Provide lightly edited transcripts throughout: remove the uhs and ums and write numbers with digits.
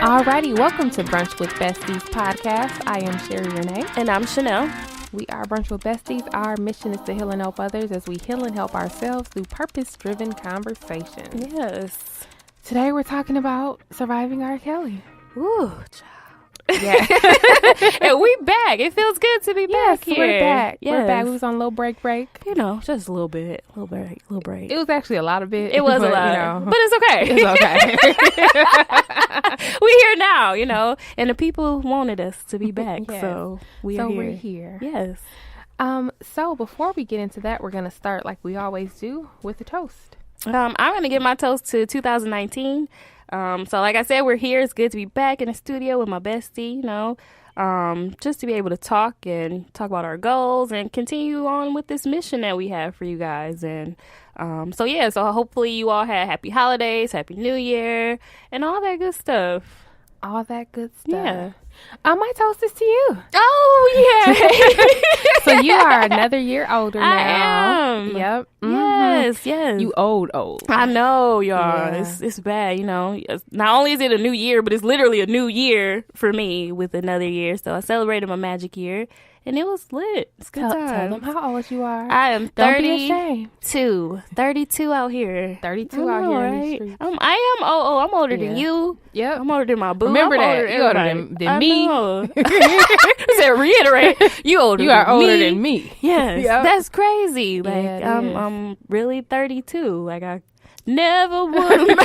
Alrighty, welcome to Brunch with Besties podcast. I am Sherry Renee. And I'm Chanel. We are Brunch with Besties. Our mission is to heal and help others as we heal and help ourselves through purpose-driven conversation. Yes. Today we're talking about surviving R. Kelly. Ooh, child. Yeah. And we back. It feels good to be back here. We're back. Yes. We're back. We was on a little break. You know, just a little bit. Little break. It was actually a lot of it. It was but, a lot. You know, but it's okay. it's okay. We're here now, you know, and the people wanted us to be back. Yes. So we're here. Yes. So before we get into that, we're going to start like we always do with a toast. I'm going to give my toast to 2019. So like I said, we're here. It's good to be back in the studio with my bestie, you know, just to be able to talk about our goals and continue on with this mission that we have for you guys. And so hopefully you all had happy holidays, happy new year, and all that good stuff. All that good stuff. Yeah. My toast is to you. Oh, yeah. So you are another year older now. I am. Yep. Yes. You old. I know, y'all. Yeah. It's bad, you know. Not only is it a new year, but it's literally a new year for me with another year. So I celebrated my magic year, and it was lit. It's good Tell time. them how old you are. I am Don't be ashamed. 32 out here. 32 out here in the streets. I am. I'm older than you. Yep. I'm older than my boo. Remember I'm that. You're older than me. I said, reiterate. You older. You are than older me. than me. Yes, Yep. that's crazy. Like Yeah, it is. I'm really 32. Like I never would have.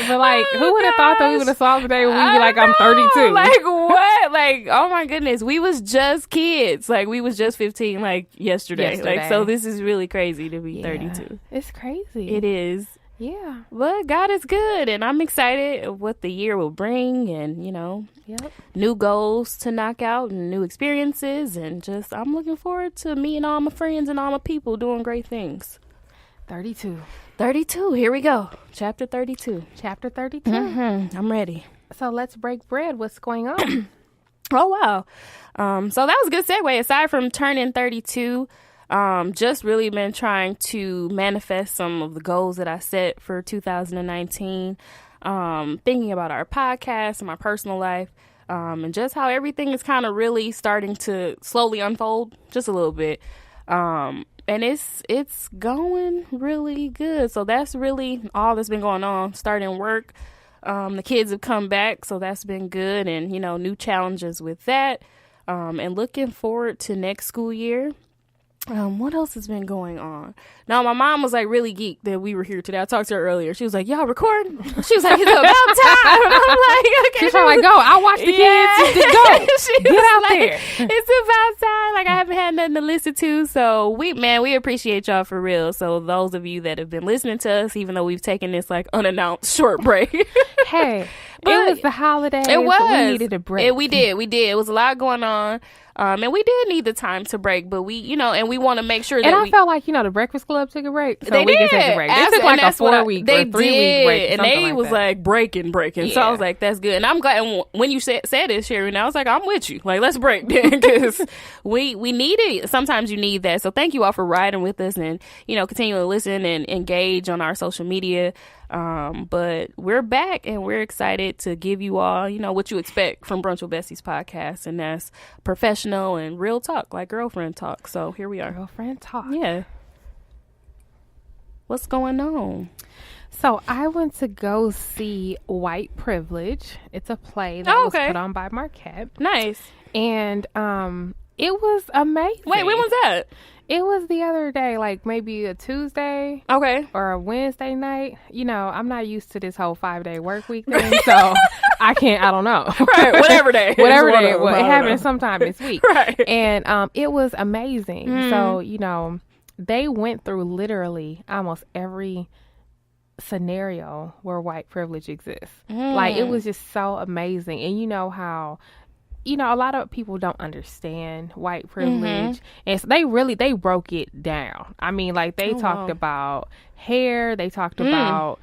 But like, who would have thought that we would have saw today when we be like, I'm 32? Like what? Like, oh my goodness, we was just kids. Like we was just 15. Like yesterday. Like so, this is really crazy to be 32. It's crazy. It is. Yeah. But God is good, and I'm excited of what the year will bring, and you know, new goals to knock out and new experiences, and just I'm looking forward to meeting all my friends and all my people doing great things. 32. Here we go. Chapter 32. Chapter 32. I'm ready. So let's break bread. What's going on? Oh wow. So that was a good segue. Aside from turning 32, just really been trying to manifest some of the goals that I set for 2019. Thinking about our podcast and my personal life, and just how everything is kind of really starting to slowly unfold just a little bit. And it's going really good. So that's really all that's been going on. Starting work. The kids have come back, so that's been good. And, you know, new challenges with that. And looking forward to next school year. What else has been going on? Now, my mom was like really geeked that we were here today. I talked to her earlier. She was like, y'all recording? She was like, it's about time. And I'm like, okay. She's like, go. I'll watch the kids. Just go. Get out like, there. It's about time. Like, I haven't had nothing to listen to. So, we appreciate y'all for real. So, those of you that have been listening to us, even though we've taken this like unannounced short break. Hey, but it was the holidays. It was. We needed a break. We did. It was a lot going on. And we did need the time to break, but we, you know, and we want to make sure that I felt like, you know, the Breakfast Club took a break. So they we did. can take a break. They took like a 4-week or 3-week break. And they was that. like breaking. Yeah. So I was like, that's good. And I'm glad. And when you said it, Sherry, and I was like, I'm with you. Like, let's break then, because we need it. Sometimes you need that. So thank you all for riding with us and, you know, continue to listen and engage on our social media. But we're back and we're excited to give you all, you know, what you expect from Brunch with Besties podcast. And that's professional and real talk, like girlfriend talk. So here we are. Girlfriend talk. Yeah. What's going on? So I went to go see White Privilege. It's a play that was put on by Marquette. Nice. And it was amazing. Wait, when was that? It was the other day, like maybe a Tuesday. Okay. Or a Wednesday night. You know, I'm not used to this whole 5-day work week thing, so I don't know. Right, whatever day. Whatever day. It happened sometime this week. Right. And it was amazing. Mm. So, you know, they went through literally almost every scenario where white privilege exists. Like, it was just so amazing. And you know how, you know, a lot of people don't understand white privilege. And so they broke it down. I mean, like, they talked about hair. They talked about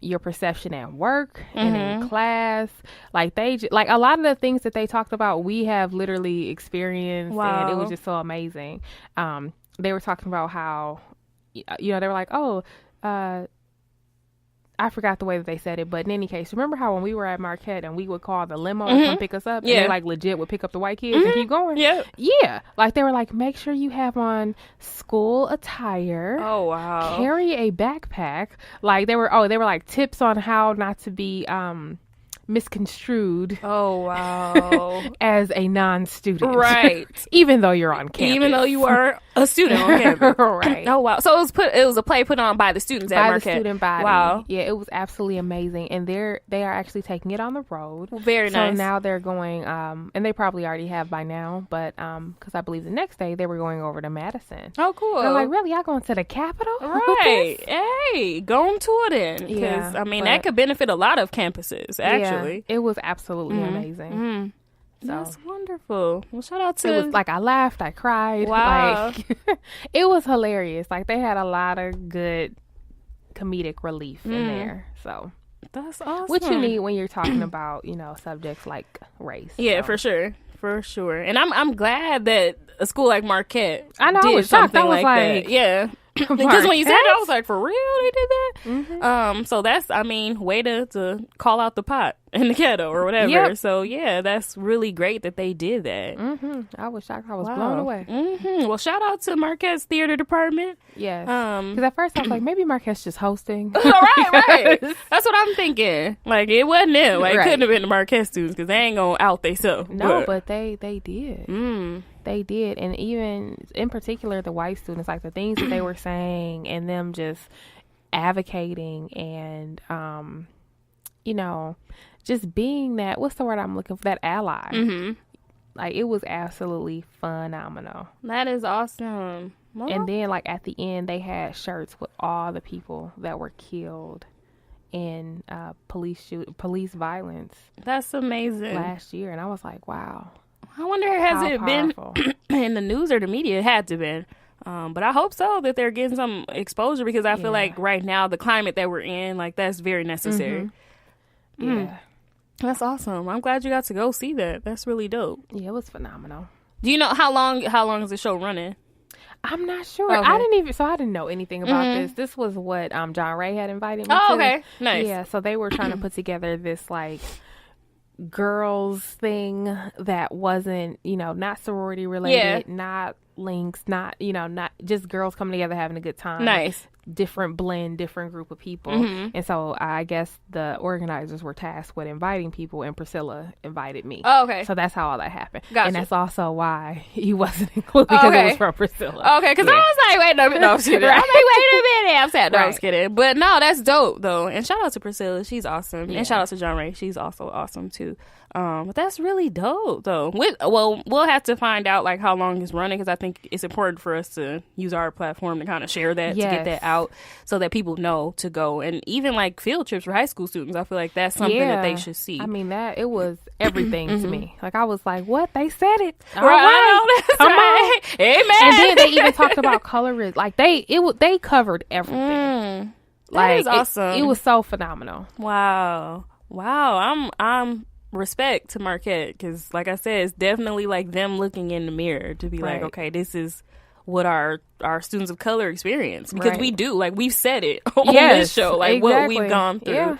your perception at work and in class. Like, like a lot of the things that they talked about, we have literally experienced. And it was just so amazing. They were talking about how, you know, they were like, I forgot the way that they said it, but in any case, remember how when we were at Marquette and we would call the limo to come pick us up, and they like legit would pick up the white kids and keep going? Yeah. Like they were like, make sure you have on school attire. Oh wow. Carry a backpack. Like they were like tips on how not to be misconstrued. Oh wow. As a non-student, right? Even though you're on campus, even though you are a student on campus, right? Oh wow. So it was a play put on by the students at Marquette. By the student body. Wow. Yeah, it was absolutely amazing, and they are actually taking it on the road. Very nice. So now they're going, and they probably already have by now, but because I believe the next day they were going over to Madison. Oh, cool. They're like, really, y'all going to the Capitol? Right. Hey, go on tour then. Because Yeah, I mean that could benefit a lot of campuses. Actually, it was absolutely amazing. So that's wonderful. Well, shout out to. It was like I laughed, I cried. Wow. Like, it was hilarious. Like they had a lot of good comedic relief in there. So that's awesome. what you need when you're talking about, subjects like race. Yeah, so. for sure. And I'm glad that a school like Marquette I know, did I was shocked. something I was like that. Yeah. Because when you said it, I was like, for real, they did that? So that's, way to call out the pot in the ghetto or whatever. Yep. So, yeah, that's really great that they did that. I was shocked. I was blown away. Well, shout out to Marquette's theater department. Yes. Because at first I was like, maybe Marquette's just hosting. right. That's what I'm thinking. Like, it wasn't them. Like, it Right. couldn't have been the Marquette students because they ain't going to out themselves. No, but they did. They did. And even in particular, the white students, like the things that they were saying and them just advocating and, just being that, what's the word I'm looking for? That ally. Like, it was absolutely phenomenal. That is awesome. Well, And then, like, at the end, they had shirts with all the people that were killed in police violence that's amazing. last year. And I was like, wow. I wonder, has How it powerful. been in the news or the media? It had to been. But I hope so, that they're getting some exposure, because I feel like right now, the climate that we're in, like, that's very necessary. Yeah. That's awesome. I'm glad you got to go see that. That's really dope. Yeah, it was phenomenal. Do you know how long is the show running? I'm not sure. Okay. I didn't know anything about this. This was what John Ray had invited me to. Oh, okay. Nice. Yeah, so they were trying to put together this, like, girls thing that wasn't, not sorority related, not links, not just girls coming together having a good time. Nice. Different blend, different group of people. And so I guess the organizers were tasked with inviting people, and Priscilla invited me. Oh, okay. So that's how all that happened. Gotcha. And that's also why he wasn't included, because it was from Priscilla. Okay, because I was like, wait a minute. No, I'm kidding. I'm like, wait a minute. I'm sad. No, I was kidding. But no, that's dope, though. And shout out to Priscilla. She's awesome. And shout out to John Ray. She's also awesome, too. But that's really dope, though. We'll have to find out, like, how long it's running, because I think it's important for us to use our platform to kind of share that, to get that out, so that people know to go. And even, like, field trips for high school students, I feel like that's something that they should see. I mean, it was everything to me. Like, I was like, what? They said it. All right. That's Come right. on. Amen. And then they even talked about colorists. Like, they covered everything. That is awesome. It was so phenomenal. Wow. I'm respect to Marquette, because, like I said, it's definitely like them looking in the mirror to be like, okay, this is what our students of color experience, because we do, like, we've said it on this show, like what we've gone through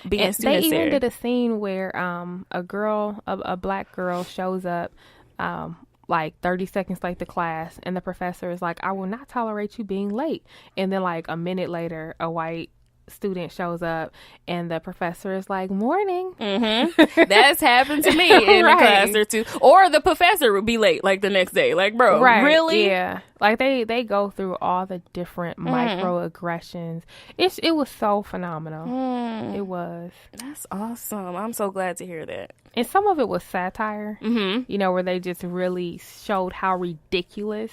being students. They even did a scene where a black girl shows up like 30 seconds late to class, and the professor is like, I will not tolerate you being late. And then, like, a minute later, a white student shows up, and the professor is like, morning. That's happened to me in a class or two. Or the professor would be late, like, the next day. Like, bro, really? Yeah. Like, they go through all the different microaggressions. It was so phenomenal. It was. That's awesome. I'm so glad to hear that. And some of it was satire, where they just really showed how ridiculous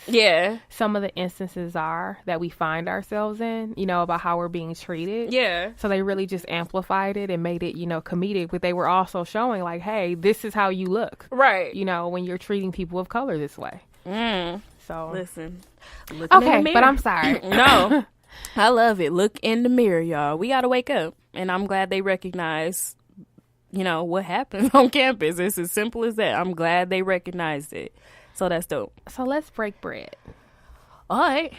some of the instances are that we find ourselves in, about how we're being treated. Yeah. So they really just amplified it and made it, comedic. But they were also showing, like, hey, this is how you look. Right. When you're treating people of color this way. So listen. Okay, but I'm sorry. No. I love it. Look in the mirror, y'all. We got to wake up. And I'm glad they recognize what happens on campus. It's as simple as that. I'm glad they recognized it. So that's dope. So let's break bread. All right.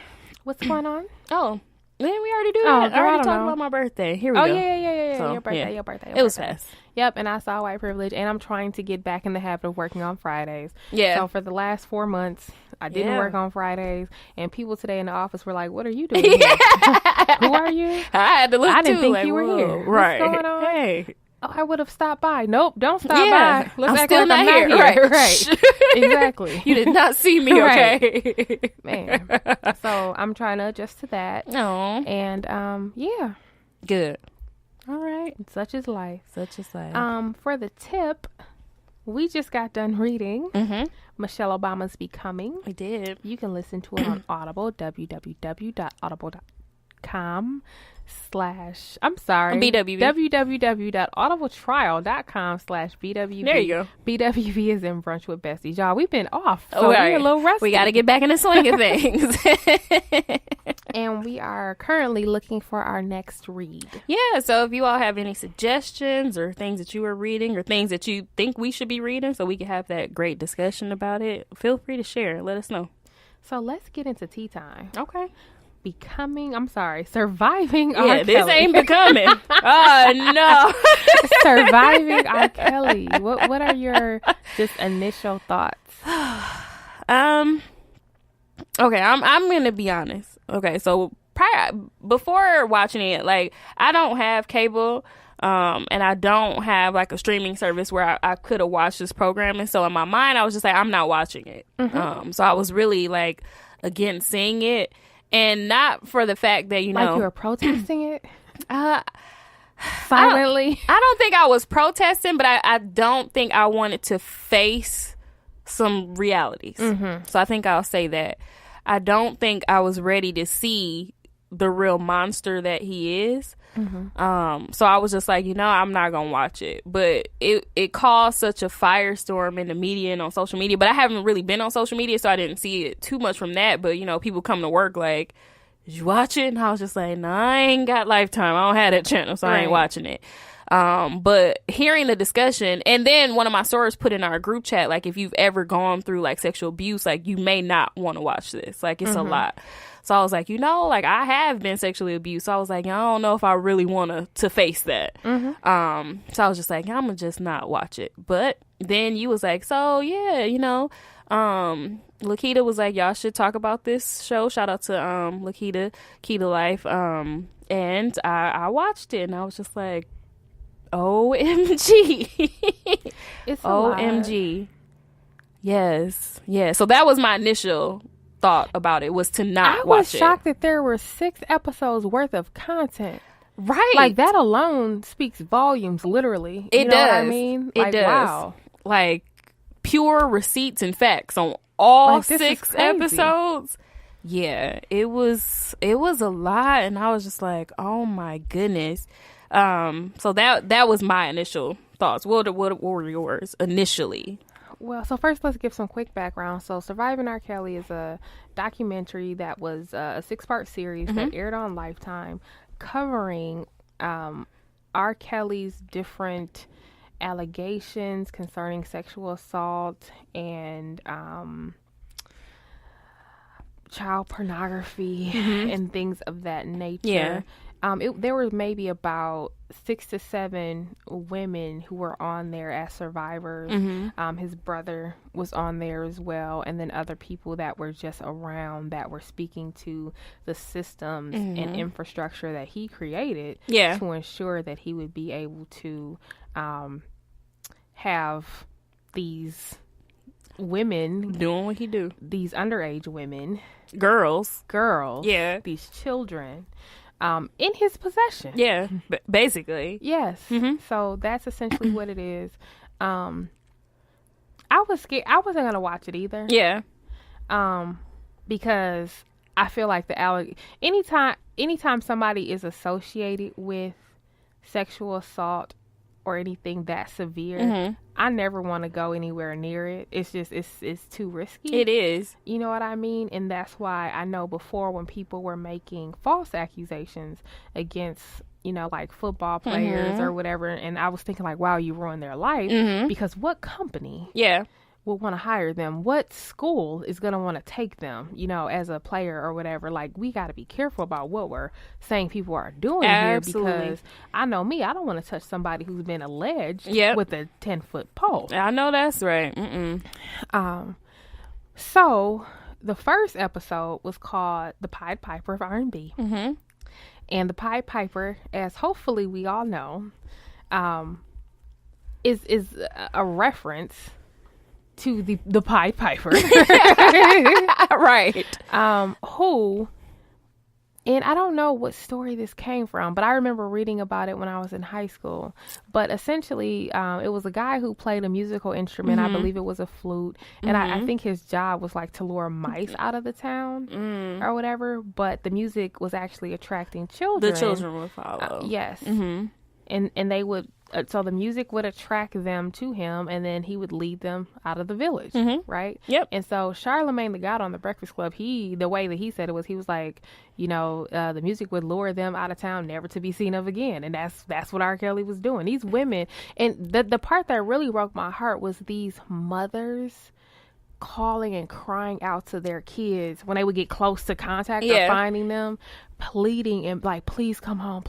What's going on? Oh, Didn't we already do that? Oh, I girl, I already don't talked know. about my birthday. Here we Oh, go. yeah. So, Your birthday, yeah. your birthday. It was fast. Yep, and I saw white privilege, and I'm trying to get back in the habit of working on Fridays. Yeah. So for the last 4 months, I didn't Yeah. work on Fridays, and people today in the office were like, "What are you doing here? Who are you?" I had to look I didn't too, think like, you were whoa, here. Right. What's going on? Hey. Oh, I would have stopped by. Nope, don't stop Yeah, by. Let's I'm act still like not I'm not here. here. Right. Exactly. You did not see me, Right. okay? Man. So I'm trying to adjust to that. No. And yeah, Good. All right. such is life. Such is life. For the tip, we just got done reading Mm-hmm. Michelle Obama's Becoming. We did. You can listen to it on Audible, www.audible.com/ I'm sorry, BWV. www.audibletrial.com/BWV. There you go. BWV is in Brunch with Besties. Y'all, we've been off, so Right. we're a little rusty. We got to get back in the swing of things. And we are currently looking for our next read. Yeah, so if you all have any suggestions or things that you are reading or things that you think we should be reading so we can have that great discussion about it, feel free to share. Let us know. So let's get into tea time. Okay. Surviving R. Yeah, this Kelly. ain't becoming. Oh, no. Surviving R. Kelly. What are your just initial thoughts? Okay, I'm going to be honest. Okay, so before watching it, like, I don't have cable, and I don't have like a streaming service where I could have watched this program. And so in my mind, I was just like, I'm not watching it. Mm-hmm. So I was really like against seeing it, and not for the fact that, you know, Like you were protesting it silently. silently. I don't think I was protesting, but I don't think I wanted to face some realities. Mm-hmm. So I think I'll say that. I don't think I was ready to see the real monster that he is. Mm-hmm. So I was just like, you know, I'm not gonna watch it. But it caused such a firestorm in the media and on social media. But I haven't really been on social media, so I didn't see it too much from that. But, you know, people come to work like, did you watch it? And I was just like, no, I ain't got Lifetime. I don't have that channel, so I ain't watching it. But hearing the discussion, and then one of my sources put in our group chat, like, if you've ever gone through like sexual abuse, like, you may not want to watch this. Like, it's a lot. So I was like, you know, like, I have been sexually abused. So I was like, I don't know if I really want to face that. So I was just like, I'm gonna just not watch it. But then you was like, so yeah, you know, Lakita was like, y'all should talk about this show. Shout out to Lakita, Keita Life. And I watched it, and I was just like, OMG. It's a OMG. Lot. Yes. Yeah. So that was my initial thought about it, was to not watch it. I was shocked that there were 6 episodes worth of content. Right. Like, that alone speaks volumes, literally. It you know does. what I mean? It like, does. Wow. Like, pure receipts and facts on all like, 6 episodes. Yeah. It was a lot, and I was just like, oh my goodness. So that was my initial thoughts. What were yours initially? Well, so first let's give some quick background. So Surviving R. Kelly is a documentary that was a 6-part series that aired on Lifetime, covering R. Kelly's different allegations concerning sexual assault and child pornography and things of that nature. Yeah. There were maybe about 6 to 7 women who were on there as survivors. His brother was on there as well, and then other people that were just around that were speaking to the systems and infrastructure that he created to ensure that he would be able to have these women doing what he do, these underage women, girls, yeah, these children, in his possession. Yeah, basically. Yes. So that's essentially what it is. I was scared. I wasn't gonna watch it either. Yeah. Because I feel like anytime somebody is associated with sexual assault or anything that severe, I never want to go anywhere near it. It's just, it's too risky. It is. You know what I mean? And that's why I know before, when people were making false accusations against, you know, like football players or whatever, and I was thinking like, wow, you ruined their life, because what company will want to hire them? What school is going to want to take them, as a player or whatever? Like, we got to be careful about what we're saying people are doing Absolutely. here, because I know me, I don't want to touch somebody who's been alleged with a 10-foot pole. I know that's right. So the first episode was called The Pied Piper of R&B. Mm-hmm. And the Pied Piper, as hopefully we all know, is a reference to the Pied Piper. Right. Who, and I don't know what story this came from, but I remember reading about it when I was in high school. But essentially, it was a guy who played a musical instrument. I believe it was a flute. And I think his job was like to lure mice out of the town or whatever. But the music was actually attracting children. The children would follow. Yes. And they would, so the music would attract them to him, and then he would lead them out of the village, right? Yep. And so Charlemagne the God on the Breakfast Club, the way that he said it was, he was like, the music would lure them out of town, never to be seen of again. And that's what R. Kelly was doing. These women, and the part that really broke my heart was these mothers calling and crying out to their kids when they would get close to contact or finding them, pleading and like, please come home,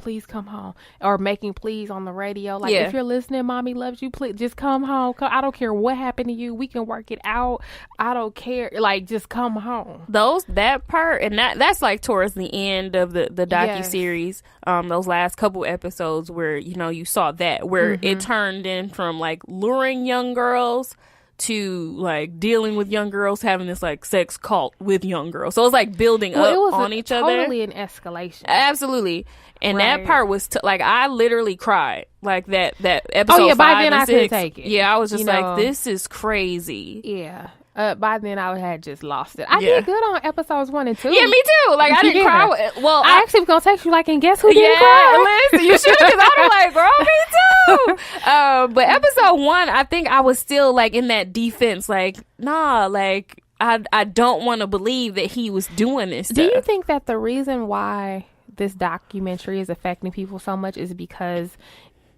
or making pleas on the radio, like, if you're listening, mommy loves you, please just come home. I don't care what happened to you, we can work it out, I don't care, like, just come home. That part, and that's like towards the end of the docuseries, those last couple episodes where you saw that where it turned in from like luring young girls to like dealing with young girls, having this like sex cult with young girls. So it was like building up on each other. Totally an escalation. Absolutely. And that part was like, I literally cried like that episode. Oh yeah, 5 by then and I 6. couldn't take it. Yeah, I was just like, this is crazy. Yeah. By then I had just lost it. I did good on episodes 1 and 2. Yeah, me too. Like, I didn't cry. Well, I actually was gonna text you like, and guess who didn't cry? Listen, you should, because I was like, girl, me too. But episode 1, I think I was still like in that defense, like, nah, like I don't want to believe that he was doing this stuff. Do you think that the reason why this documentary is affecting people so much is because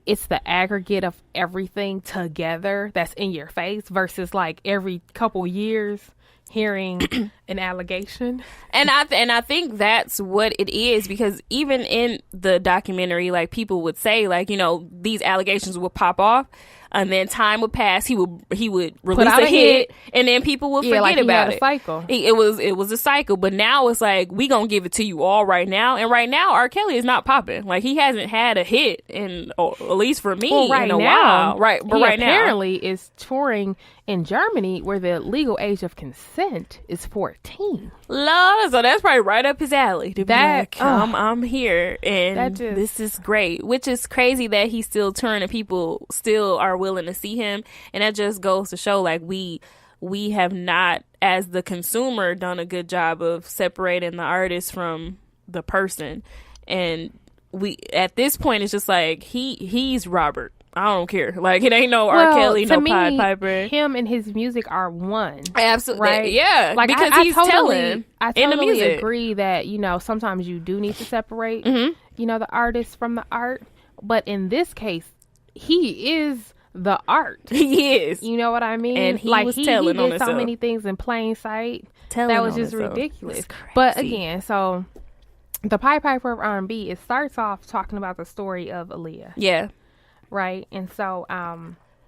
it's the aggregate of everything together that's in your face versus like every couple years hearing an allegation? And I think that's what it is, because even in the documentary, like, people would say, like, these allegations would pop off, and then time would pass. He would release a hit, and then people would forget about it. Cycle. It was a cycle. But now it's like, we gonna give it to you all right now. And right now, R. Kelly is not popping. Like, he hasn't had a hit at least for me, in a while. Right, but right now, apparently is touring in Germany, where the legal age of consent is 14. Lord, so that's probably right up his alley. To be like, I'm here, and this is great. Which is crazy that he's still touring and people still are willing to see him. And that just goes to show, like, we have not, as the consumer, done a good job of separating the artist from the person. And we, at this point, it's just like, he's Robert. I don't care. Like, it ain't no R. Kelly, no Pied Piper. Him and his music are one. Absolutely. Right? Yeah. Like, because I he's totally in the music. agree that, sometimes you do need to separate, the artist from the art. But in this case, he is the art. He is. You know what I mean? And he was telling on himself. He did so many things in plain sight. That was just ridiculous. But again, so the Pied Piper of R&B, it starts off talking about the story of Aaliyah. Yeah. Right. And so,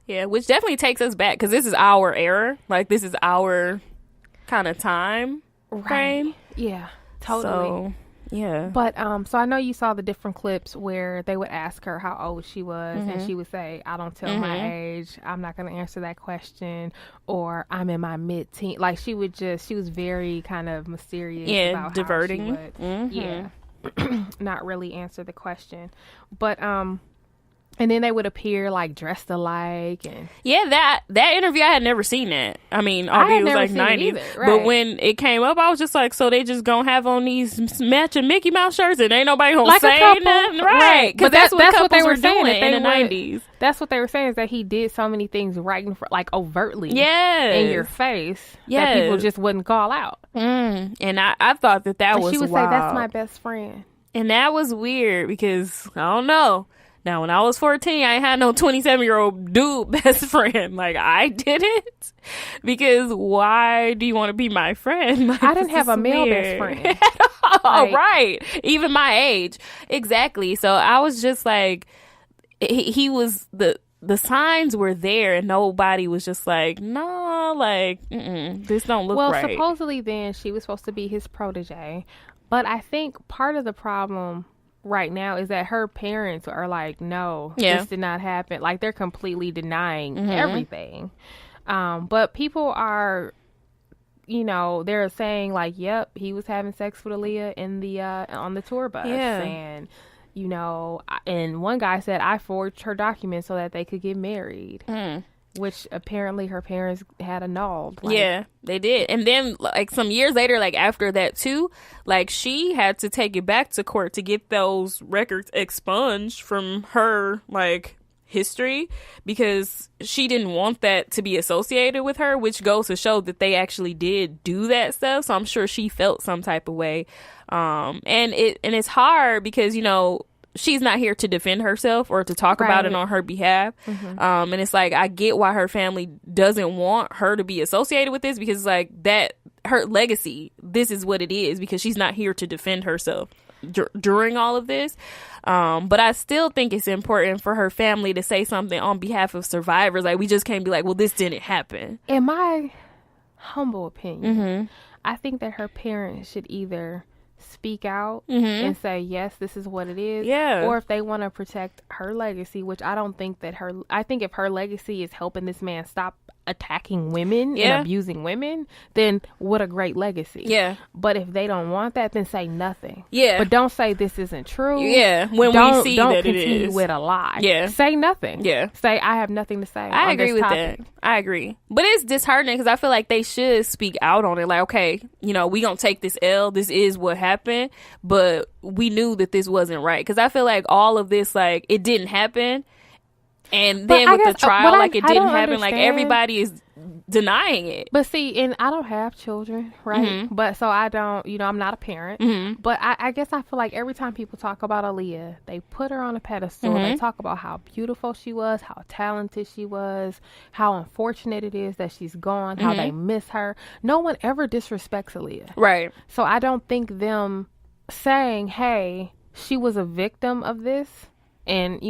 which definitely takes us back, because this is our era. Like, this is our kind of time frame. Yeah, totally. So, yeah. But, so I know you saw the different clips where they would ask her how old she was, and she would say, I don't tell my age. I'm not going to answer that question. Or I'm in my mid-teen. Like, she was very kind of mysterious about diverting. How she would, not really answer the question. But, and then they would appear like dressed alike, and that interview, I had never seen that. I mean, it was like 90s, right. But when it came up, I was just like, so they just gonna have on these matching Mickey Mouse shirts, and ain't nobody gonna like say nothing, right? Because that's what they were doing in the 90s. That's what they were saying, is that he did so many things right in front, like overtly, in your face, that people just wouldn't call out. And I thought that was she would wild. say, "That's my best friend," and that was weird, because I don't know. Now, when I was 14, I ain't had no 27-year-old dude best friend. Like, I didn't. Because why do you want to be my friend? Like, I didn't have a male best friend. Oh, right. Even my age. Exactly. So I was just like, he was, the signs were there and nobody was just like, nah, like, this don't look right. Well, supposedly then she was supposed to be his protege. But I think part of the problem right now is that her parents are like, no, this did not happen. Like, they're completely denying everything. But people are, they're saying like, yep, he was having sex with Aaliyah in the on the tour bus. And and one guy said, I forged her documents so that they could get married. Which apparently her parents had annulled. Yeah, they did. And then, like, some years later, like, after that, too, like, she had to take it back to court to get those records expunged from her, like, history, because she didn't want that to be associated with her, which goes to show that they actually did do that stuff. So I'm sure she felt some type of way. And it's hard because, she's not here to defend herself or to talk about it on her behalf. And it's like, I get why her family doesn't want her to be associated with this, because it's like that, her legacy, this is what it is, because she's not here to defend herself during all of this. But I still think it's important for her family to say something on behalf of survivors. Like, we just can't be like, well, this didn't happen. In my humble opinion, I think that her parents should either speak out and say, yes, this is what it is. Yeah. Or if they want to protect her legacy, which I don't think that I think if her legacy is helping this man stop attacking women and abusing women, then what a great legacy. Yeah. But if they don't want that, then say nothing. Yeah. But don't say this isn't true. Yeah. When we see that it is. Don't continue with a lie. Yeah. Say nothing. Yeah. Say, I have nothing to say. I agree with that. I agree. But it's disheartening because I feel like they should speak out on it. Like, okay, we gonna take this L. This is what happened. But we knew that this wasn't right. Because I feel like all of this, like, it didn't happen. And then with the trial, like, it didn't happen. Like, everybody is denying it. But see, and I don't have children, right? But so I don't, I'm not a parent. But I guess I feel like every time people talk about Aaliyah, they put her on a pedestal. They talk about how beautiful she was, how talented she was, how unfortunate it is that she's gone, how they miss her. No one ever disrespects Aaliyah. Right. So I don't think them saying, hey, she was a victim of this. And,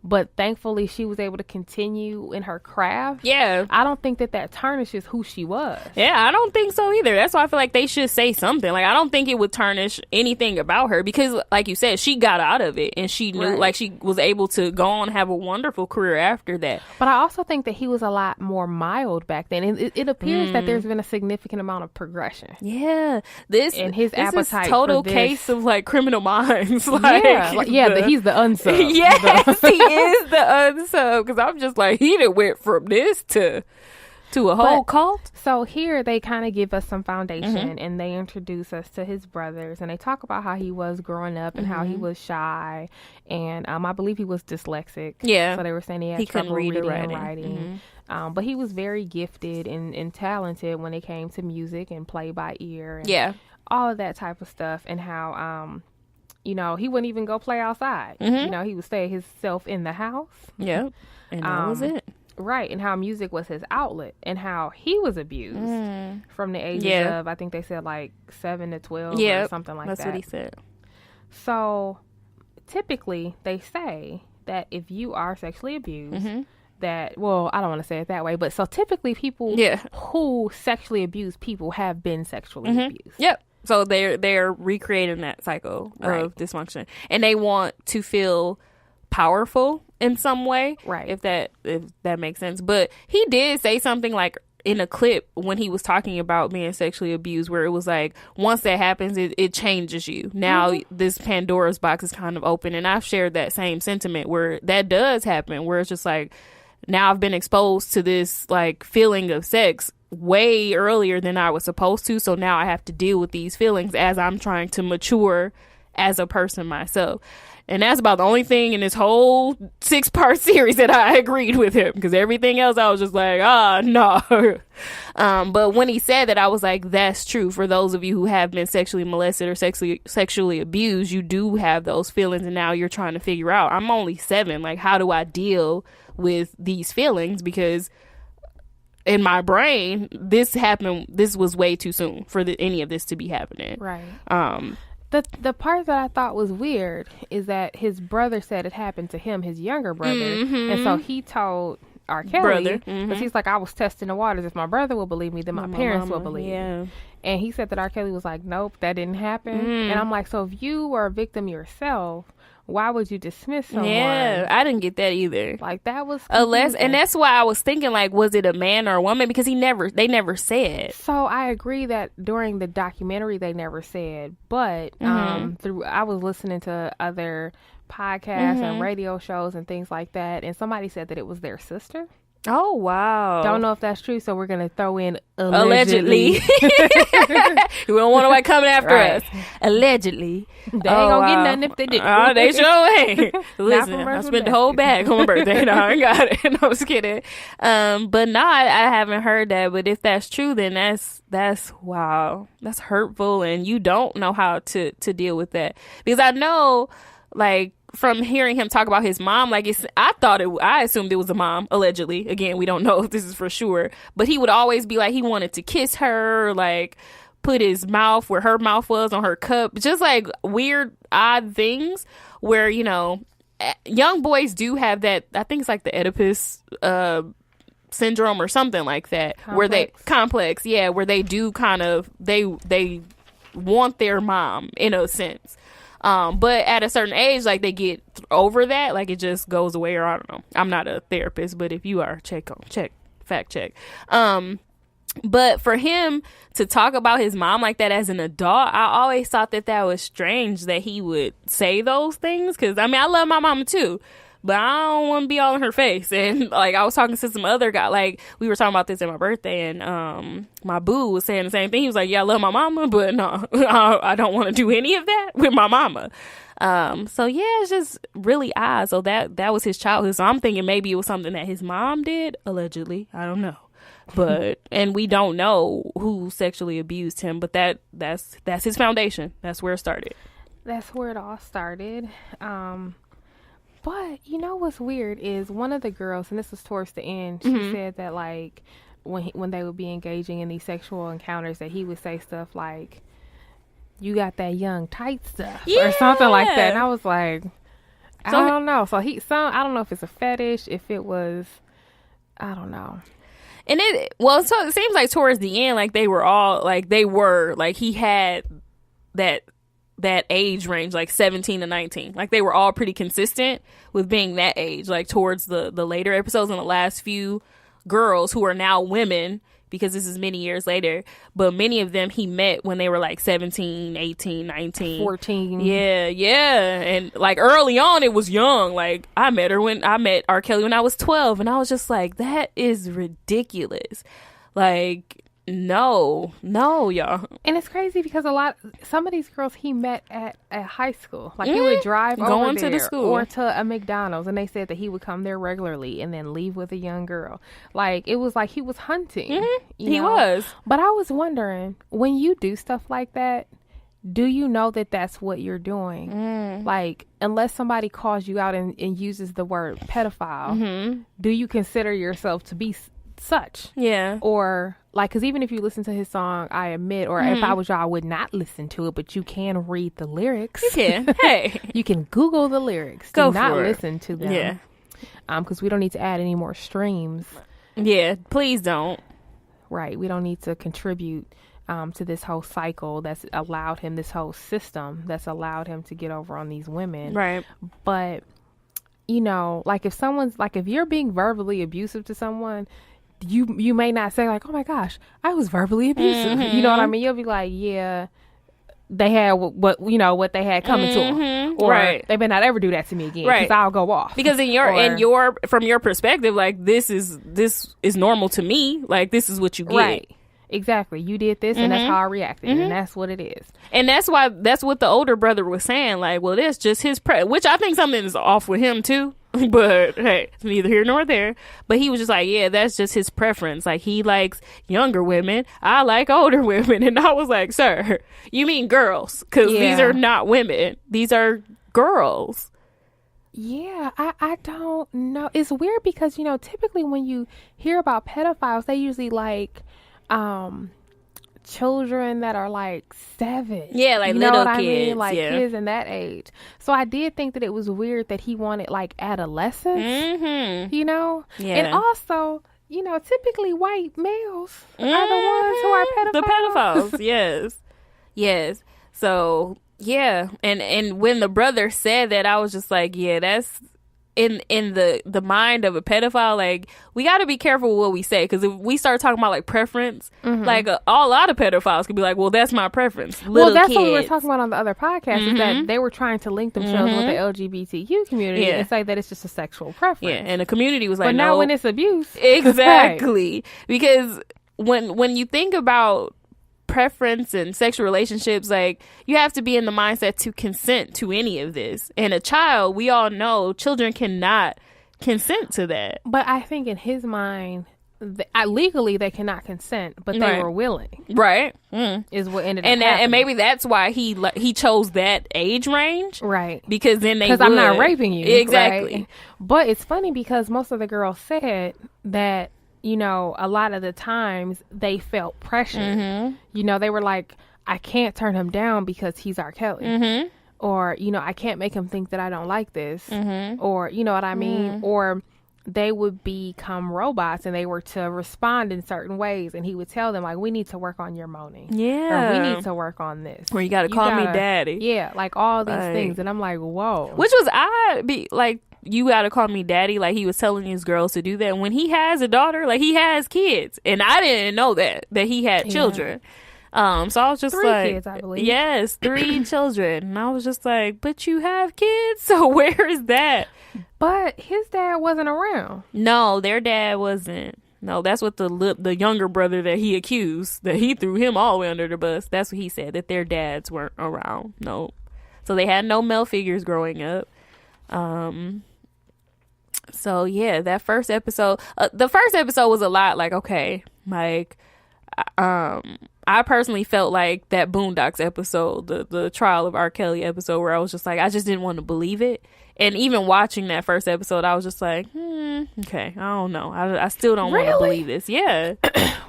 but thankfully she was able to continue in her craft. Yeah. I don't think that tarnishes who she was. Yeah, I don't think so either. That's why I feel like they should say something. Like, I don't think it would tarnish anything about her because, like you said, she got out of it and she knew, like, she was able to go on and have a wonderful career after that. But I also think that he was a lot more mild back then. And it appears that there's been a significant amount of progression. Yeah. This appetite is total for this. case of, like, Criminal Minds. Like, he's the unsub. Yes, he is the unsub. Because I'm just like, he done went from this to a whole cult. So here they kind of give us some foundation and they introduce us to his brothers and they talk about how he was growing up and how he was shy and I believe he was dyslexic. Yeah. So they were saying he had trouble reading and writing. But he was very gifted and talented when it came to music and play by ear. And all of that type of stuff and how he wouldn't even go play outside. He would stay himself in the house. Yeah. And that was it. Right. And how music was his outlet and how he was abused from the ages of, I think they said like 7 to 12 or something like that. That's what he said. So typically they say that if you are sexually abused, that, well, I don't want to say it that way, but so typically people who sexually abuse people have been sexually abused. Yep. So they're recreating that cycle of dysfunction, and they want to feel powerful in some way, right? If that makes sense. But he did say something like in a clip when he was talking about being sexually abused, where it was like once that happens, it changes you. Now this Pandora's box is kind of open, and I've shared that same sentiment where that does happen, where it's just like now I've been exposed to this like feeling of sex way earlier than I was supposed to. So now I have to deal with these feelings as I'm trying to mature as a person myself. And that's about the only thing in this whole 6-part series that I agreed with him, because everything else I was just like, no. But when he said that, I was like, that's true. For those of you who have been sexually molested or sexually abused, you do have those feelings, and now you're trying to figure out, I'm only 7, like, how do I deal with these feelings? Because in my brain, this was way too soon for any of this to be happening. Right. The part that I thought was weird is that his brother said it happened to him, his younger brother. And so he told R. Kelly, because he's like, I was testing the waters. If my brother will believe me, then my parents will believe me. And he said that R. Kelly was like, nope, that didn't happen. And I'm like, so if you were a victim yourself, why would you dismiss someone? Yeah, I didn't get that either. Like, that was and that's why I was thinking, like, was it a man or a woman? Because they never said. So I agree that during the documentary they never said, but I was listening to other podcasts and radio shows and things like that, and somebody said that it was their sister. Oh, wow. Don't know if that's true, so we're going to throw in allegedly. We don't want nobody coming after us. Allegedly. They ain't going to get nothing if they didn't. Oh, they sure ain't. Listen, I spent the whole bag on my birthday. No, I got it. No, I was kidding. But no, I haven't heard that. But if that's true, then that's wow. That's hurtful, and you don't know how to deal with that. Because I know, like, from hearing him talk about his mom, like, I assumed it was a mom, allegedly. Again, we don't know if this is for sure, but he would always be like, he wanted to kiss her, like, put his mouth where her mouth was on her cup, just like weird, odd things where, you know, young boys do have that. I think it's like the Oedipus syndrome or something like that, where they where they do kind of, they want their mom in a sense. But at a certain age, like, they get over that, like, it just goes away, or I don't know. I'm not a therapist, but if you are, fact check. But for him to talk about his mom like that as an adult, I always thought that was strange that he would say those things. Cause I mean, I love my mama too, but I don't want to be all in her face. And like, I was talking to some other guy, like, we were talking about this at my birthday, and my boo was saying the same thing. He was like, yeah, I love my mama, but no, I don't want to do any of that with my mama. So yeah, it's just really odd. So that was his childhood. So I'm thinking maybe it was something that his mom did, allegedly. I don't know. But and we don't know who sexually abused him, but that's his foundation. That's where it started. That's where it all started. But you know what's weird is one of the girls, and this was towards the end, she said that, like, when they would be engaging in these sexual encounters, that he would say stuff like, you got that young tight stuff, or something like that. And I was like, I don't know. So I don't know if it's a fetish, if it was, I don't know. And so it seems like towards the end, like, he had that age range, like 17 to 19. Like, they were all pretty consistent with being that age, like, towards the later episodes, and the last few girls who are now women, because this is many years later, but many of them he met when they were like 17, 18, 19, 14. Yeah. And like early on, it was young. Like, I met R. Kelly when I was 12, and I was just like, that is ridiculous. Like, no, y'all. And it's crazy because some of these girls he met at high school. Like, he would drive going over there to the school or to a McDonald's, and they said that he would come there regularly and then leave with a young girl. Like, it was like he was hunting. He was. But I was wondering, when you do stuff like that, do you know that that's what you're doing? Like, unless somebody calls you out and uses the word pedophile, do you consider yourself to be such? Yeah. Or, like, because even if you listen to his song, I Admit, or if I was y'all, I would not listen to it, but you can read the lyrics. You can. Hey. You can Google the lyrics. Go do not for it. listen to them. Yeah. Because we don't need to add any more streams. Yeah, please don't. Right. We don't need to contribute to this whole cycle that's allowed him, this whole system that's allowed him to get over on these women. Right. But, you know, like, if you're being verbally abusive to someone, you may not say, like, oh my gosh, I was verbally abusive. You know what I mean? You'll be like, yeah, they had what they had coming to them, or right. They may not ever do that to me again, right? Because I'll go off. Because from your perspective, like, this is normal to me. Like, this is what you get. Right. exactly. You did this, and that's how I reacted, and that's what it is. And that's what the older brother was saying. Like, well, that's just his which I think something is off with him too. But hey, it's neither here nor there. But he was just like, yeah, that's just his preference. Like, he likes younger women. I like older women. And I was like, sir, you mean girls? Because these are not women. These are girls. Yeah, I don't know. It's weird because, you know, typically when you hear about pedophiles, they usually like children that are like 7. Yeah, like you little know what kids. I mean? Like kids in that age. So I did think that it was weird that he wanted like adolescents, you know? Yeah. And also, you know, typically white males are the ones who are pedophiles. The pedophiles, yes. Yes. So, yeah. And when the brother said that, I was just like, yeah, that's in the mind of a pedophile. Like, we got to be careful with what we say, because if we start talking about like preference, like a lot of pedophiles could be like, well, that's my preference. Little that's kids. what we were talking about on the other podcast, is that they were trying to link themselves with the LGBTQ community and say that it's just a sexual preference. Yeah, and the community was like, but now when it's abuse. Exactly. Right. Because when you think about preference and sexual relationships, like, you have to be in the mindset to consent to any of this. And a child, we all know children cannot consent to that. But I think in his mind, legally they cannot consent, but they were willing. Right. Is what ended up happening. And maybe that's why he chose that age range. Right. Because then because I'm not raping you. Exactly. Right? But it's funny because most of the girls said that, you know, a lot of the times they felt pressure. You know, they were like, I can't turn him down because he's R. Kelly. Or, you know, I can't make him think that I don't like this. Or, you know what I mean? Or they would become robots and they were to respond in certain ways. And he would tell them, like, we need to work on your moaning. Yeah. Or we need to work on this. Or you got to call me daddy. Yeah. Like all these things. And I'm like, whoa. Which was odd. Like, you gotta call me daddy, like he was telling his girls to do that when he has a daughter, like he has kids, and I didn't know that he had children. So I was just 3 like, kids, I believe. Yes, 3 children, and I was just like, but you have kids, so where is that? But his dad wasn't around. No, their dad wasn't. No, that's what the younger brother that he accused, that he threw him all the way under the bus. That's what he said, that their dads weren't around. No, so they had no male figures growing up. So yeah, that first episode, the first episode was a lot like, okay, like, I personally felt like that Boondocks episode, the trial of R. Kelly episode, where I was just like, I just didn't want to believe it. And even watching that first episode, I was just like, okay, I don't know. I still don't want to believe this. Yeah.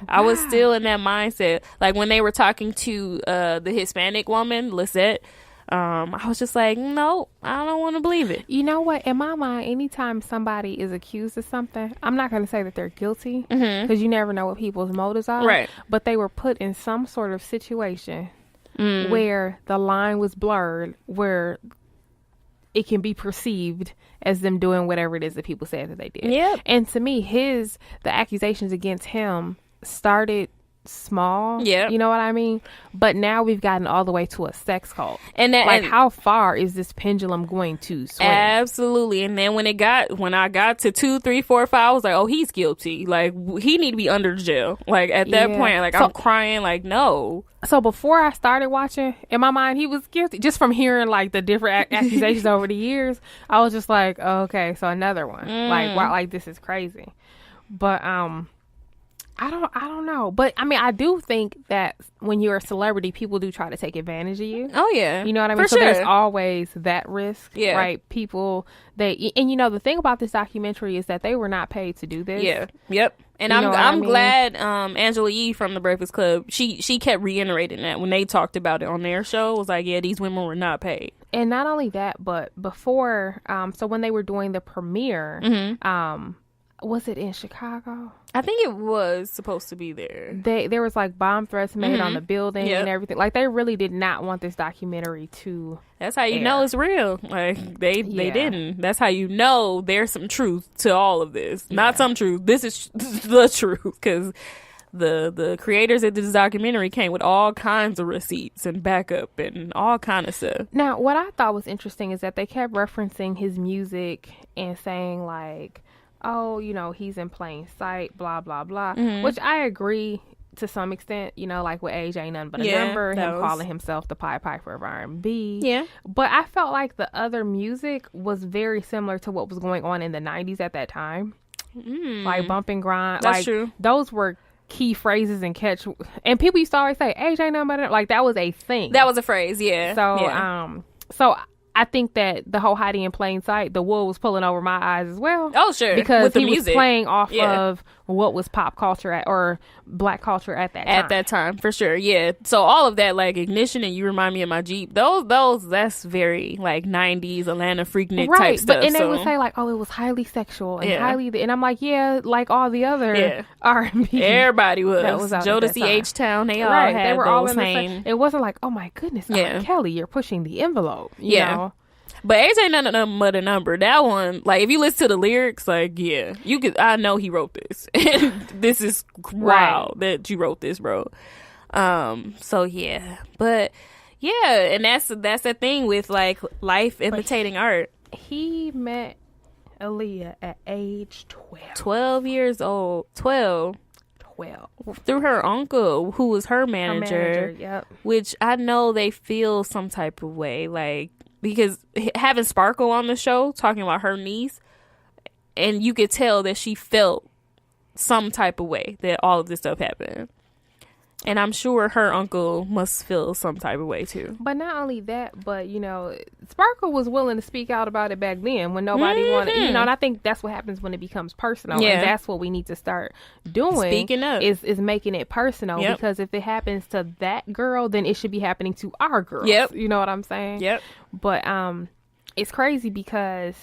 I was still in that mindset. Like when they were talking to the Hispanic woman, Lisette, I was just like, no, I don't want to believe it. You know what? In my mind, anytime somebody is accused of something, I'm not going to say that they're guilty, because you never know what people's motives are. Right. But they were put in some sort of situation where the line was blurred, where it can be perceived as them doing whatever it is that people said that they did. Yep. And to me, the accusations against him started small. Yeah. You know what I mean? But now we've gotten all the way to a sex cult. And that, like, how far is this pendulum going to swing? Absolutely. And then when I got to 2, 3, 4, 5, I was like, oh, he's guilty. Like, he need to be under the jail. Like, at that point, like, I'm crying, like, no. So before I started watching, in my mind, he was guilty. Just from hearing, like, the different accusations over the years, I was just like, oh, okay, so another one. Like, wow, like, this is crazy. But, I don't know. But I mean, I do think that when you're a celebrity, people do try to take advantage of you. Oh yeah. You know what I mean? So there's always that risk. Yeah. Right? People, and you know, the thing about this documentary is that they were not paid to do this. Yeah. Yep. And I'm glad Angela Yee from the Breakfast Club, she kept reiterating that when they talked about it on their show. It was like, yeah, these women were not paid. And not only that, but before, so when they were doing the premiere, was it in Chicago? I think it was supposed to be there. There was like bomb threats made on the building and everything. Like, they really did not want this documentary to That's how you know it's real. Like, they didn't. That's how you know there's some truth to all of this. Not some truth. This is the truth, because the creators of this documentary came with all kinds of receipts and backup and all kind of stuff. Now, what I thought was interesting is that they kept referencing his music and saying, like, oh, you know, he's in plain sight, blah, blah, blah, which I agree to some extent, you know, like with Age Ain't Nothing But a Number, him calling himself the Pied Piper of R&B. Yeah. But I felt like the other music was very similar to what was going on in the 90s at that time. Like Bump and Grind. That's like, true. Those were key phrases and catch. And people used to always say, Age Ain't Nothing But a Number. Like, that was a thing. That was a phrase, yeah. So, so I think that the whole hiding in plain sight, the wool was pulling over my eyes as well. Oh, sure. Because with the he music. was playing off of what was pop culture or black culture at that time. At that time, for sure, yeah. So all of that, like Ignition and You Remind Me of My Jeep, those that's very like 90s Atlanta Freaknik type stuff. And they would say like, oh, it was highly sexual and highly, and I'm like, yeah, like all the other R&B. Everybody was. That was out Jodeci, H-Town, they all had they were those all in same. the same. It wasn't like, oh my goodness, R. Kelly, you're pushing the envelope. You know? But Age Ain't Nothing But a Number, that one, like, if you listen to the lyrics, like, yeah, you could, I know he wrote this. This is wild that you wrote this, bro. So, yeah. But, yeah, and that's the thing with, like, life imitating art. He met Aaliyah at age 12. 12 years old. 12. Through her uncle, who was her manager. Which I know they feel some type of way, like, because having Sparkle on the show talking about her niece, and you could tell that she felt some type of way that all of this stuff happened. And I'm sure her uncle must feel some type of way too. But not only that, but, you know, Sparkle was willing to speak out about it back then when nobody wanted, you know, and I think that's what happens when it becomes personal. Yeah. And that's what we need to start doing. Speaking up. Is making it personal. Yep. Because if it happens to that girl, then it should be happening to our girls. Yep. You know what I'm saying? Yep. But it's crazy because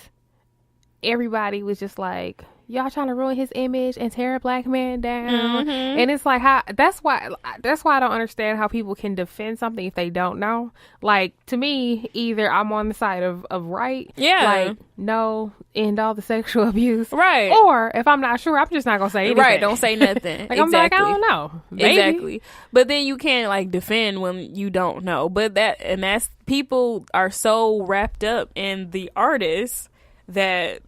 everybody was just like, y'all trying to ruin his image and tear a black man down. And it's like, that's why I don't understand how people can defend something if they don't know. Like, to me, either I'm on the side of right, like, no, end all the sexual abuse, right, or if I'm not sure, I'm just not gonna say anything. Right, don't say nothing. Like, I'm like, I don't know. Maybe. Exactly. But then you can't, like, defend when you don't know. But that's people are so wrapped up in the artist that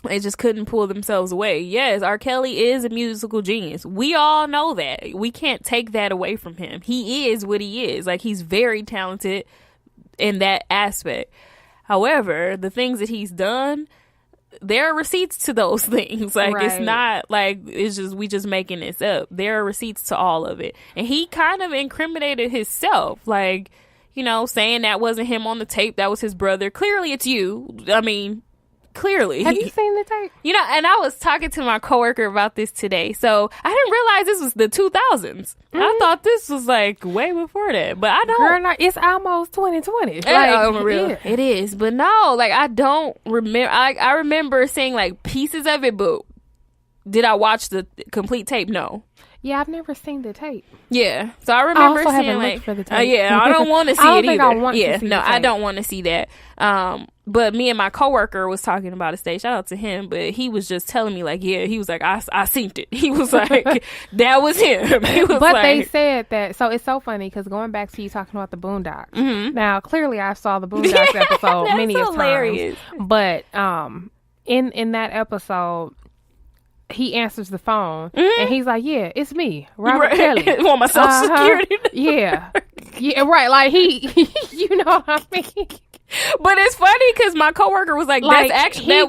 they just couldn't pull themselves away. Yes, R. Kelly is a musical genius. We all know that. We can't take that away from him. He is what he is. Like, he's very talented in that aspect. However, the things that he's done, there are receipts to those things. Like, It's not like it's just we just making this up. There are receipts to all of it. And he kind of incriminated himself. Like, you know, saying that wasn't him on the tape. That was his brother. Clearly, it's you. I mean, clearly. Have you seen the tape? You know, and I was talking to my coworker about this today. So I didn't realize this was the 2000s. I thought this was like way before that, but I don't. Girl, it's almost 2020. Like, it is, but no, like, I don't remember. I remember seeing like pieces of it, but did I watch the complete tape? No. Yeah, I've never seen the tape. Yeah, so I remember seeing like, for the tape. Yeah, I don't want to see it either. I want to see I don't want to see that. But me and my coworker was talking about it today. Shout out to him, but he was just telling me like, yeah, he was like, I seen it. He was like, that was him. He was but they said that. So it's so funny because going back to you talking about the Boondocks. Now clearly I saw the Boondocks episode many times. But in that episode, he answers the phone and he's like, yeah, it's me, Robert Kelly. Want my social security number. Yeah, right. Like, he you know what I mean? But it's funny because my coworker was like that's actually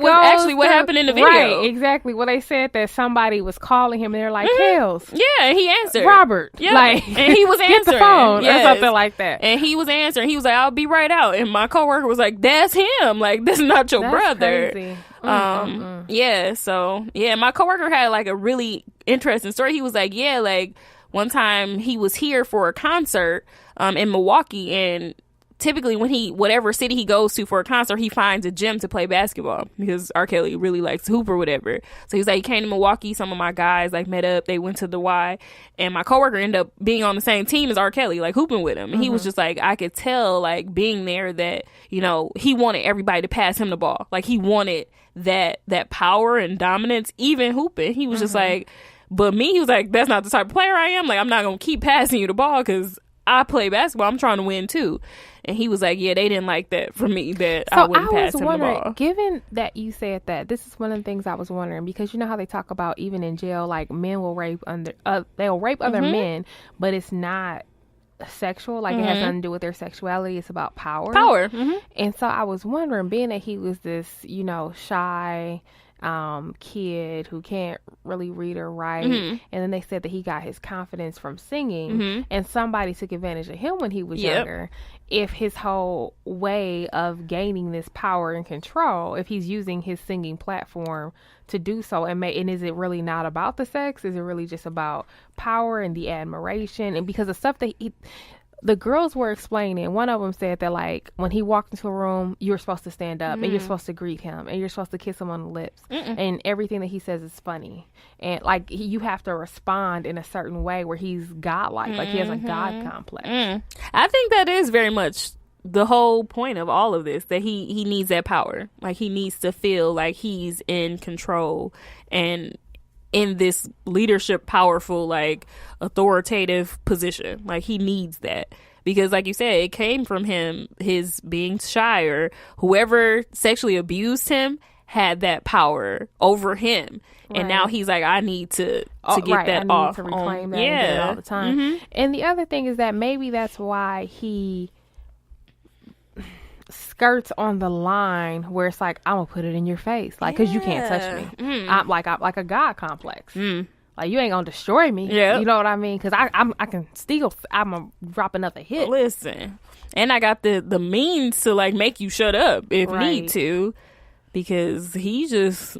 what happened in the video. Right, exactly. Well, they said that somebody was calling him and they're like, Hells. Yeah, he answered. Robert. Yeah. Like, and he was answering. Get the phone or something like that. And he was answering. He was like, I'll be right out. And my coworker was like, that's him. Like, that's not your brother. Crazy. Yeah, so yeah, my coworker had like a really interesting story. He was like, yeah, like one time he was here for a concert in Milwaukee, and typically when whatever city he goes to for a concert, he finds a gym to play basketball because R. Kelly really likes to hoop or whatever. So he was like, he came to Milwaukee, some of my guys like met up, they went to the Y, and my coworker ended up being on the same team as R. Kelly, like hooping with him. And he was just like, I could tell like being there that, you know, he wanted everybody to pass him the ball. Like, he wanted that power and dominance, even hooping. He was just like, but me, he was like, that's not the type of player I am. Like, I'm not gonna keep passing you the ball because I play basketball. I'm trying to win too. And he was like, yeah, they didn't like that from me, that I wouldn't pass him the ball. Given that you said that, this is one of the things I was wondering, because you know how they talk about even in jail, like men will rape they'll rape other men, but it's not sexual, like it has nothing to do with their sexuality. It's about power. And so I was wondering, being that he was this, you know, shy kid who can't really read or write, and then they said that he got his confidence from singing, and somebody took advantage of him when he was younger. If his whole way of gaining this power and control, if he's using his singing platform to do so, and is it really not about the sex? Is it really just about power and the admiration? And because the stuff that the girls were explaining, one of them said that, like, when he walked into a room, you're supposed to stand up and you're supposed to greet him and you're supposed to kiss him on the lips, and everything that he says is funny, and like you have to respond in a certain way where he's godlike, like he has a god complex. I think that is very much the whole point of all of this, that he needs that power. Like, he needs to feel like he's in control and in this leadership, powerful, like, authoritative position. Like, he needs that, because like you said, it came from him, his being shy, or whoever sexually abused him had that power over him. And now he's like, I need to get that off. To reclaim that and get it all the time. And the other thing is that maybe that's why he skirts on the line where it's like, I'm gonna put it in your face, like, because you can't touch me. I'm like a god complex. Like, you ain't gonna destroy me. You know what I mean? Because I can still, I'm gonna drop another hit. Listen, and I got the means to, like, make you shut up if need to, because he just,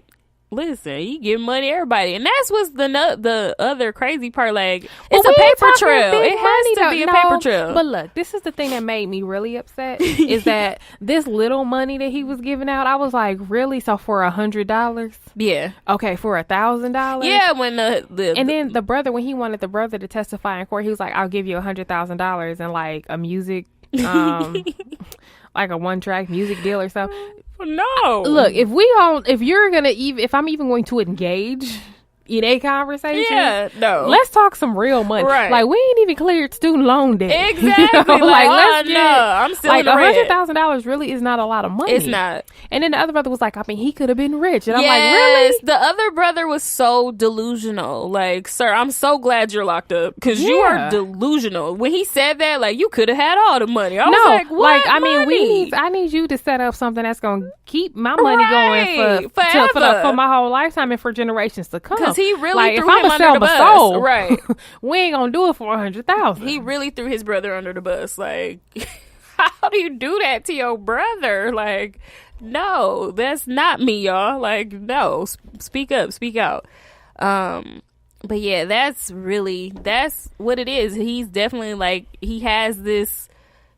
listen, he give money to everybody. And that's what's the other crazy part. Like, it's a paper trail. It has to be a paper trail. But look, this is the thing that made me really upset is that this little money that he was giving out, I was like, really? So for $100? Yeah. Okay, for $1,000? Yeah, when and then the brother, when he wanted the brother to testify in court, he was like, I'll give you $100,000 and like a music like a 1-track music deal or something. No. Look, if I'm even going to engage in a conversation, let's talk some real money. Right. Like, we ain't even cleared student loan debt. Exactly. You know? Like, let's get, I'm still like, in the red. $100,000 really is not a lot of money. It's not. And then the other brother was like, I mean, he could have been rich. And I'm like, really? The other brother was so delusional. Like, sir, I'm so glad you're locked up, because you are delusional. When he said that, like, you could have had all the money. I was like, what? Like, I money? mean, I need you to set up something that's going to keep my money going for my whole lifetime and for generations to come. Because he really like, threw him under the bus. Soul, right. We ain't gonna do it for $100,000. He really threw his brother under the bus. Like, how do you do that to your brother? Like, no, that's not me, y'all. Like, no, speak up, speak out. But yeah, that's what it is. He's definitely, like, he has this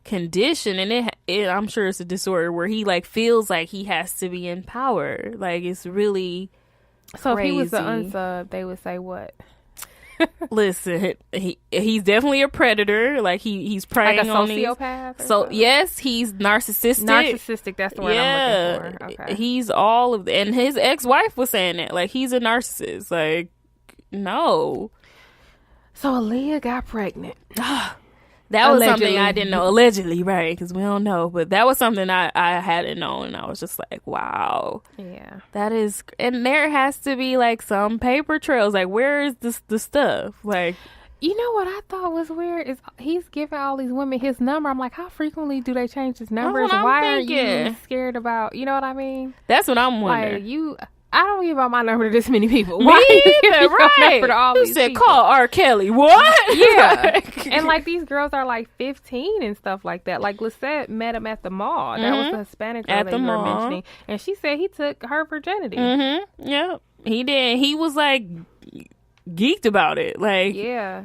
condition, and I'm sure it's a disorder where he, like, feels like he has to be in power. Like, it's really so crazy. If he was the unsub, they would say what? Listen, he's definitely a predator. Like, he's preying like a on sociopath. So yes, he's narcissistic. Narcissistic, that's the word I'm looking for. Okay. He's all of, and his ex-wife was saying that, like, he's a narcissist. Like, no. So Aaliyah got pregnant. That was something I didn't know. Allegedly, right? Because we don't know. But that was something I hadn't known. And I was just like, wow. Yeah. That is... And there has to be, like, some paper trails. Like, where is the stuff? Like... You know what I thought was weird is he's giving all these women his number. I'm like, how frequently do they change his numbers? Why are you scared about... You know what I mean? That's what I'm wondering. Like, I don't give out my number to this many people. Me either, right? To all you these said people? Call R. Kelly. What? Yeah. And like, these girls are like 15 and stuff like that. Like, Lisette met him at the mall. That was the Hispanic girl at that the you were mall. mentioning. And she said he took her virginity. Yeah. He did. He was like geeked about it. Like, yeah.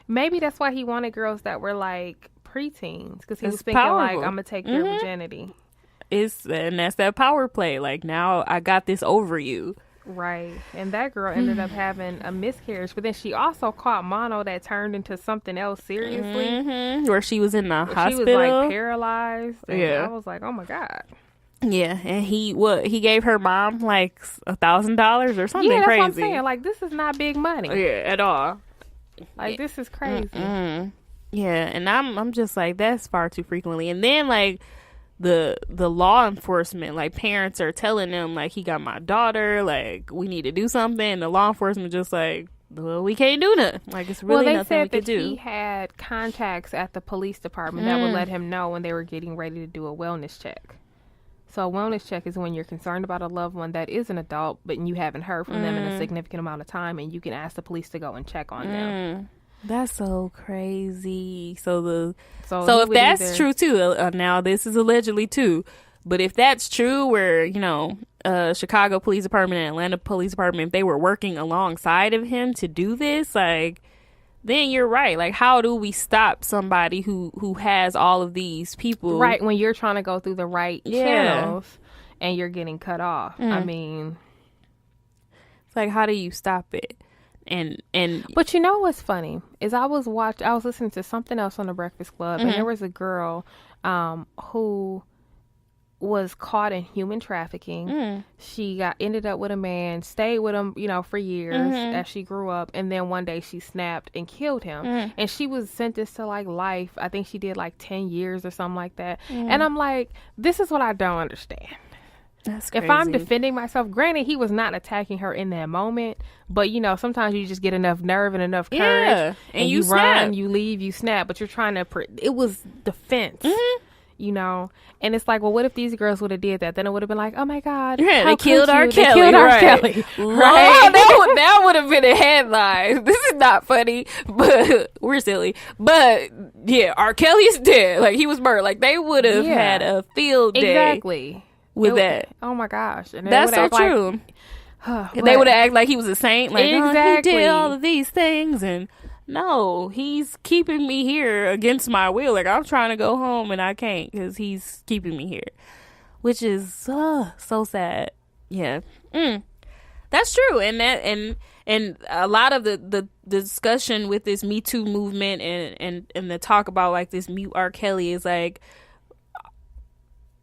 Maybe that's why he wanted girls that were like preteens, because he was thinking powerful. like, I'm gonna take your virginity. And that's that power play. Like, now I got this over you. Right. And that girl ended up having a miscarriage, but then she also caught mono that turned into something else seriously. Where she was in the hospital. She was like paralyzed. And yeah. I was like, oh my God. Yeah. And he gave her mom like $1,000 or something that's crazy. what I'm saying. Like, this is not big money. Yeah, at all. Like, this is crazy. Yeah, and I'm just like, that's far too frequently. And then like the law enforcement, like parents are telling them like, he got my daughter, like we need to do something, and the law enforcement just like, well, we can't do nothing. Like, it's really nothing we could do. Well, they said that he had contacts at the police department that would let him know when they were getting ready to do a wellness check. So a wellness check is when you're concerned about a loved one that is an adult, but you haven't heard from them in a significant amount of time, and you can ask the police to go and check on them. That's so crazy. So if that's true too, now this is allegedly too, but if that's true, where Chicago Police Department and Atlanta Police Department, if they were working alongside of him to do this, like, then you're right. Like, how do we stop somebody who has all of these people? Right, when you're trying to go through the right channels and you're getting cut off. I mean, it's like, how do you stop it? But you know what's funny is I was listening to something else on the Breakfast Club, and there was a girl who was caught in human trafficking. She ended up with a man, stayed with him, for years as she grew up, and then one day she snapped and killed him. And she was sentenced to like life. I think she did like 10 years or something like that. And I'm like, this is what I don't understand. That's crazy. If I'm defending myself, granted, he was not attacking her in that moment, but sometimes you just get enough nerve and enough courage, and you run, you leave, you snap, but you're trying to. It was defense, and it's like, well, what if these girls would have did that? Then it would have been like, oh my God, they killed R. Kelly. They killed R. Kelly. Right? That would have been a headline. This is not funny, but we're silly. But yeah, R. Kelly's dead. Like, he was murdered. Like, they would have had a field day. Exactly. With that. Oh my gosh. And that's so true. They would have acted like he was a saint. Like, exactly. He did all of these things. And no, he's keeping me here against my will. Like, I'm trying to go home and I can't because he's keeping me here. Which is so sad. Yeah. That's true. And a lot of the discussion with this Me Too movement and the talk about like this mute R. Kelly is like,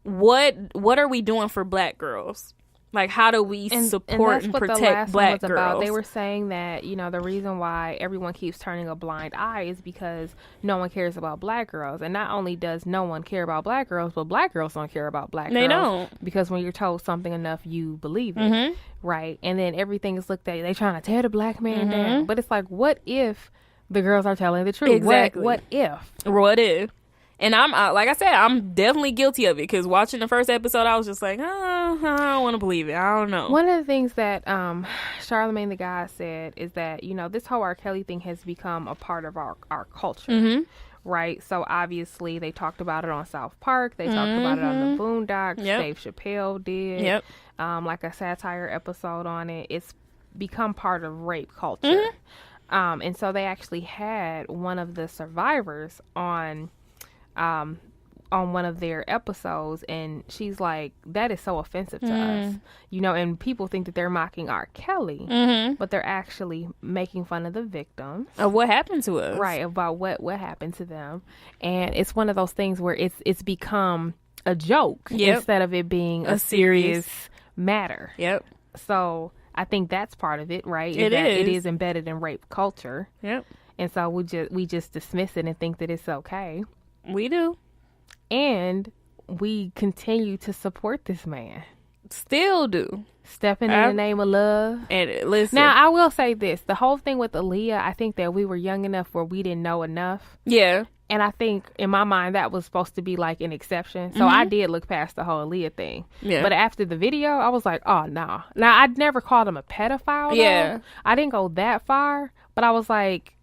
what are we doing for Black girls? Like, how do we support and protect Black girls? About. They were saying that, the reason why everyone keeps turning a blind eye is because no one cares about Black girls. And not only does no one care about Black girls, but Black girls don't care about Black girls. They don't. Because when you're told something enough, you believe it. Right? And then everything is looked at, they trying to tear the Black man down. But it's like, what if the girls are telling the truth? Exactly. What if? What if? And I'm like I said, I'm definitely guilty of it, because watching the first episode, I was just like, I don't want to believe it. I don't know. One of the things that Charlamagne the God said is that, this whole R. Kelly thing has become a part of our culture. Right? So obviously they talked about it on South Park. They talked about it on the Boondocks. Dave Chappelle did. Like a satire episode on it. It's become part of rape culture. And so they actually had one of the survivors on one of their episodes, and she's like, that is so offensive to us, and people think that they're mocking R. Kelly, but they're actually making fun of the victims of what happened to us, right? About what happened to them. And it's one of those things where it's become a joke instead of it being a serious matter. So I think that's part of it, right? It is embedded in rape culture. And so we just dismiss it and think that it's okay. We do. And we continue to support this man. Still do. Stepping in the name of love. And listen. Now, I will say this. The whole thing with Aaliyah, I think that we were young enough where we didn't know enough. Yeah. And I think, in my mind, that was supposed to be like an exception. So I did look past the whole Aaliyah thing. Yeah. But after the video, I was like, oh, no. Now, I'd never called him a pedophile. Yeah. Though. I didn't go that far. But I was like,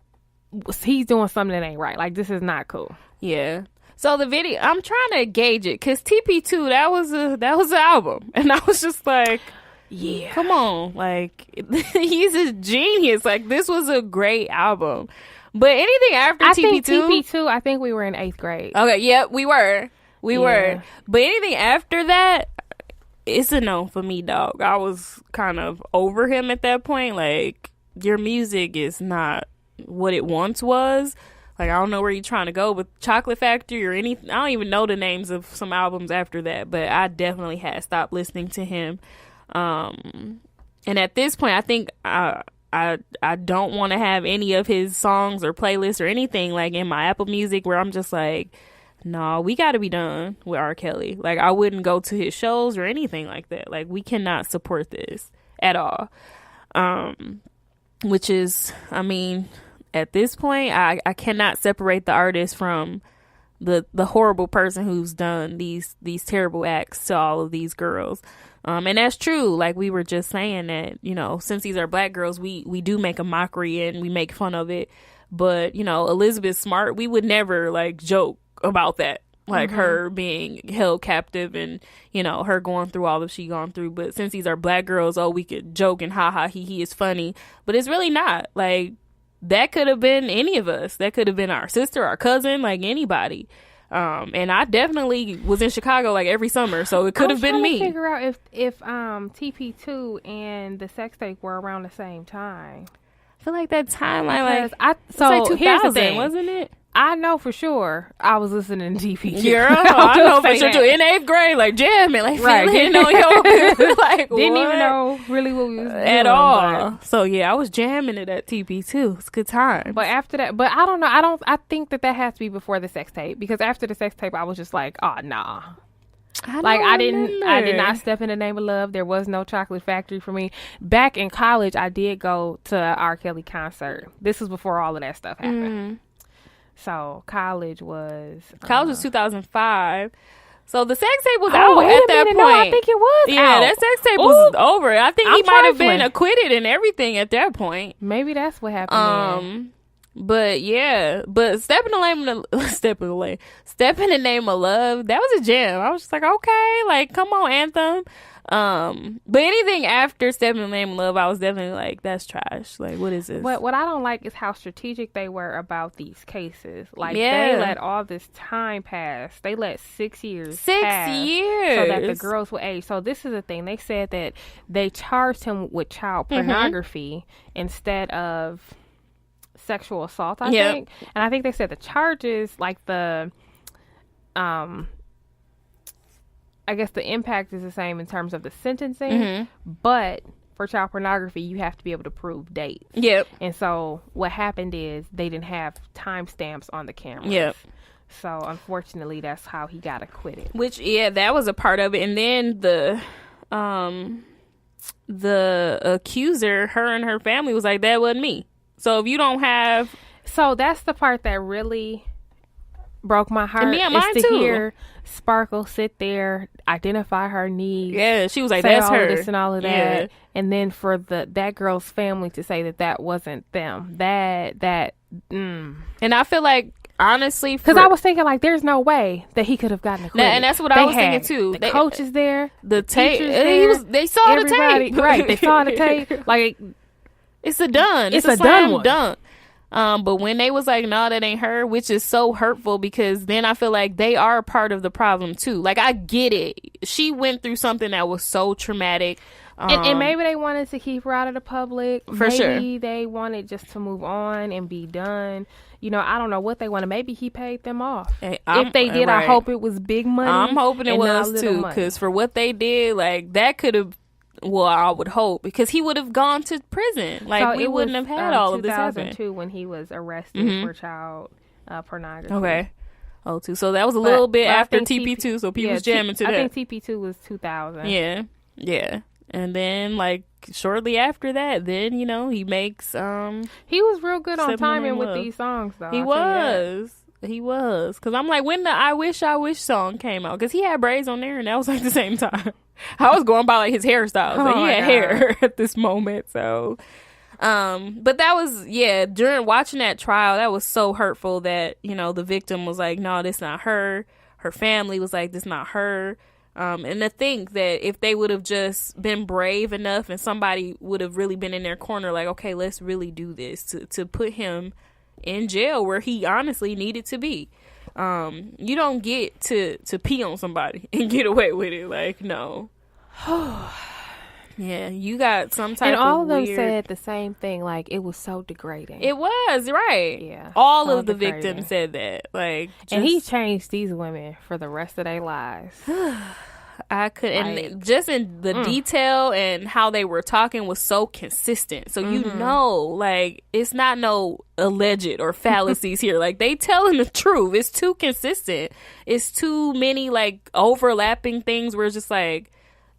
he's doing something that ain't right. Like, this is not cool. Yeah. So the video, I'm trying to gauge it, because TP2, that was an album, and I was just like, yeah, come on, like, he's a genius. Like, this was a great album. But anything after TP2, I think we were in 8th grade. Okay, yeah, we were. But anything after that, it's a no for me, dog. I was kind of over him at that point. Like, your music is not what it once was. Like, I don't know where you're trying to go with Chocolate Factory or anything. I don't even know the names of some albums after that, but I definitely had stopped listening to him. And at this point, I think I don't want to have any of his songs or playlists or anything like in my Apple Music where I'm just like, no, we got to be done with R. Kelly. Like, I wouldn't go to his shows or anything like that. Like, we cannot support this at all. Which is, I mean, at this point, I cannot separate the artist from the horrible person who's done these terrible acts to all of these girls. And that's true. Like we were just saying that, you know, since these are black girls, we do make a mockery and we make fun of it. But, you know, Elizabeth Smart, we would never like joke about that. Like her being held captive and, you know, her going through all that she gone through. But since these are black girls, oh, we could joke and ha ha he is funny. But it's really not. Like, that could have been any of us. That could have been our sister, our cousin, like anybody. And I definitely was in Chicago like every summer, so it could have been me. I was trying to figure out if TP2 and the sex tape were around the same time. I feel like that timeline, like like 2000, here's the thing, wasn't it? I know for sure I was listening to TP2. Girl, I know for sure too. In 8th grade, like jamming, like feeling on your like didn't even know really what we was doing at all. So yeah, I was jamming it at TP2. It's a good time. But after that, but I don't know. I think that has to be before the sex tape, because after the sex tape, I was just like, oh nah. I did not step in the name of love. There was no chocolate factory for me. Back in college, I did go to a R. Kelly concert. This was before all of that stuff happened. So college was 2005. So the sex tape was out at that point. No, I think it was out. That sex tape was over. I think he might have been acquitted and everything at that point. Maybe that's what happened. But yeah, Step in the Name of Love, that was a jam. I was just like, okay, like come on, Anthem. But anything after Step in the Name of Love, I was definitely like, that's trash. Like, what is this? But what I don't like is how strategic they were about these cases. Like, they let all this time pass. They let 6 years pass so that the girls would age. So this is the thing. They said that they charged him with child pornography instead of sexual assault, I think. And I think they said the charges, like the I guess the impact is the same in terms of the sentencing, but for child pornography, you have to be able to prove dates. Yep. And so what happened is they didn't have timestamps on the cameras. Yep. So unfortunately, that's how he got acquitted. Which, yeah, that was a part of it. And then the accuser, her and her family was like, that wasn't me. So if you don't have... So that's the part that really broke my heart. And me and mine is to too. Hear Sparkle sit there, identify her needs. Yeah, she was like, say that's all her. Of this and all of that. And then for that girl's family to say that wasn't them. And I feel like, honestly, because I was thinking like, there's no way that he could have gotten acquitted. And that's what I was thinking too. The coach is there, the tape. They saw everybody, the tape, right? They saw the tape. Like, it's a done. It's a slam done. But when they was like, no, that ain't her, which is so hurtful, because then I feel like they are part of the problem too. Like, I get it. She went through something that was so traumatic. And maybe they wanted to keep her out of the public. For sure. Maybe they wanted just to move on and be done. You know, I don't know what they wanted. Maybe he paid them off. If they did, right. I hope it was big money. I'm hoping it was too, because for what they did, like, that could have, well, I would hope, because he would have gone to prison. Like, so we wouldn't have had all of this happen. 2002 when he was arrested for child pornography. Okay. Oh, too. So that was a little bit after TP2, so people was jamming to that. I think TP2 was 2000. Yeah. Yeah. And then, like, shortly after that, then, you know, he makes... he was real good on timing with these songs, though. He was. Because I'm like, when the I Wish song came out, because he had braids on there, and that was, like, the same time. I was going by, like, his hairstyles. Like, he had hair at this moment, so... but that was, during watching that trial, that was so hurtful that, you know, the victim was like, no, this not her. Her family was like, this not her. And to think that if they would have just been brave enough and somebody would have really been in their corner, like, okay, let's really do this to put him in jail where he honestly needed to be. You don't get to pee on somebody and get away with it. Like, no. Yeah, you got some type of weird... And all of them said the same thing, like, it was so degrading. It was, right. Yeah. All of the victims said that. Like, and he changed these women for the rest of their lives. I could, and just in the detail and how they were talking was so consistent. So you know, like, it's not no alleged or fallacies here. Like, they telling the truth. It's too consistent. It's too many like overlapping things where it's just like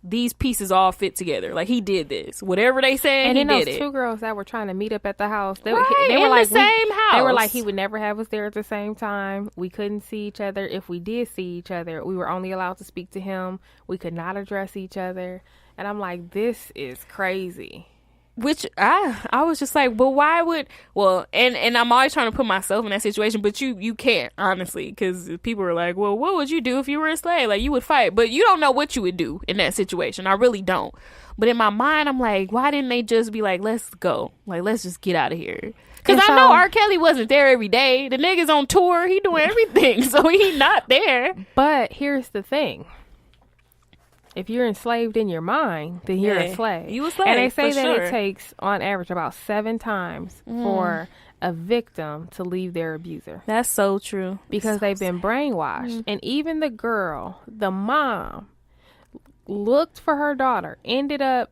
these pieces all fit together. Like, he did this. Whatever they said, and he then did those it. two girls that were trying to meet up at the house, they Right, were in like the same house. They were like, he would never have us there at the same time. We couldn't see each other. If we did see each other, we were only allowed to speak to him. We could not address each other. And I'm like, this is crazy. Which I was just like, but why would, well, and I'm always trying to put myself in that situation, but you can't, honestly, because people are like, well, what would you do if you were a slave? Like, you would fight, but you don't know what you would do in that situation. I really don't. But in my mind, I'm like, why didn't they just be like, let's go, like, let's just get out of here? Because I know R. Kelly wasn't there every day. The nigga's on tour, he doing everything, so he not there. But here's the thing. If you're enslaved in your mind, then you're a slave. You a slave, and they say that sure. it takes, on average, about 7 times for a victim to leave their abuser. That's so true. Because they've been brainwashed. And even the girl, the mom, looked for her daughter, ended up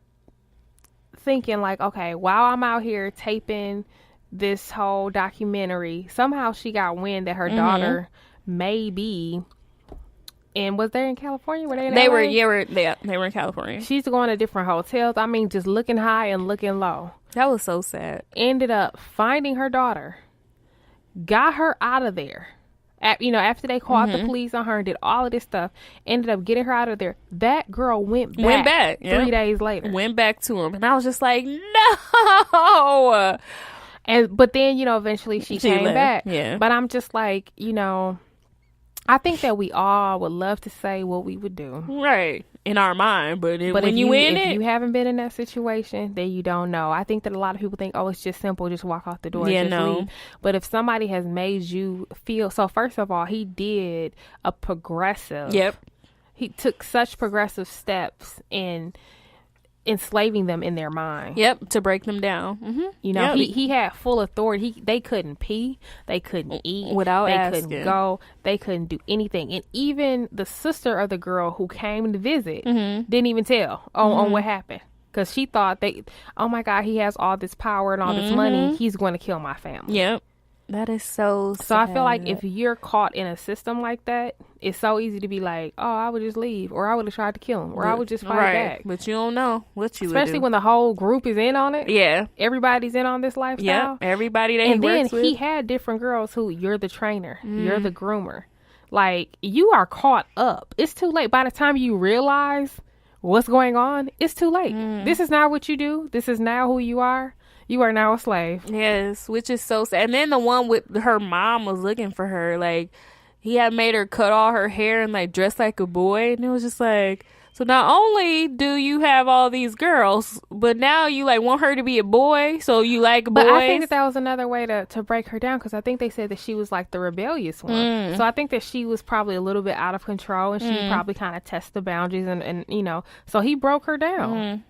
thinking like, okay, while I'm out here taping this whole documentary, somehow she got wind that her daughter may be... And was they in California? Were they in LA? They were in California. She's going to different hotels. I mean, just looking high and looking low. That was so sad. Ended up finding her daughter. Got her out of there. After they called the police on her and did all of this stuff. Ended up getting her out of there. That girl went back 3 days later. Went back to him. And I was just like, no. But then, eventually she came back. Yeah. But I'm just like, I think that we all would love to say what we would do. Right. In our mind. But when if if you haven't been in that situation, then you don't know. I think that a lot of people think, oh, it's just simple. Just walk out the door and just leave. But if somebody has made you feel... So first of all, he did a progressive... Yep. He took such progressive steps in enslaving them in their mind. Yep, to break them down. He had full authority. They couldn't pee, they couldn't eat without asking. Couldn't go, they couldn't do anything. And even the sister of the girl who came to visit didn't even tell on what happened, because she thought oh my God, he has all this power and all this money, he's going to kill my family. Yep. That is so sad. So I feel like if you're caught in a system like that, it's so easy to be like, oh, I would just leave, or I would have tried to kill him, or I would just fight back. But you don't know what you would do. Especially when the whole group is in on it. Yeah. Everybody's in on this lifestyle. Yeah. Everybody that he works with. And then he had different girls who, you're the trainer, you're the groomer. Like, you are caught up. It's too late. By the time you realize what's going on, it's too late. This is not what you do. This is now who you are. You are now a slave. Yes, which is so sad. And then the one with her mom was looking for her. Like, he had made her cut all her hair and, like, dress like a boy. And it was just like, so not only do you have all these girls, but now you, like, want her to be a boy. So you like boys. But I think that was another way to break her down, because I think they said that she was, like, the rebellious one. So I think that she was probably a little bit out of control, and she probably kind of tested the boundaries and so he broke her down.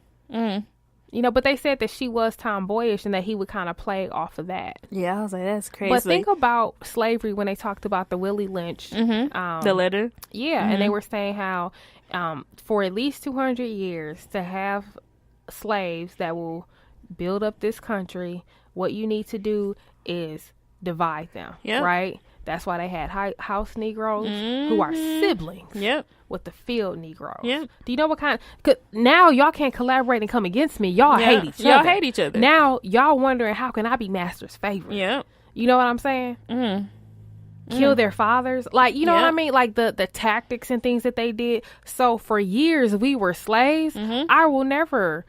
But they said that she was tomboyish and that he would kind of play off of that. Yeah, I was like, that's crazy. But think about slavery when they talked about the Willie Lynch. The letter. Yeah, and they were saying how for at least 200 years to have slaves that will build up this country, what you need to do is divide them, right? That's why they had house Negroes who are siblings with the field Negroes. Yep. Do you know what kind of... Now y'all can't collaborate and come against me. Y'all hate each other. Y'all hate each other. Now y'all wondering, how can I be master's favorite? Yep. You know what I'm saying? Kill their fathers. Like, you know what I mean? Like the tactics and things that they did. So for years we were slaves. I will never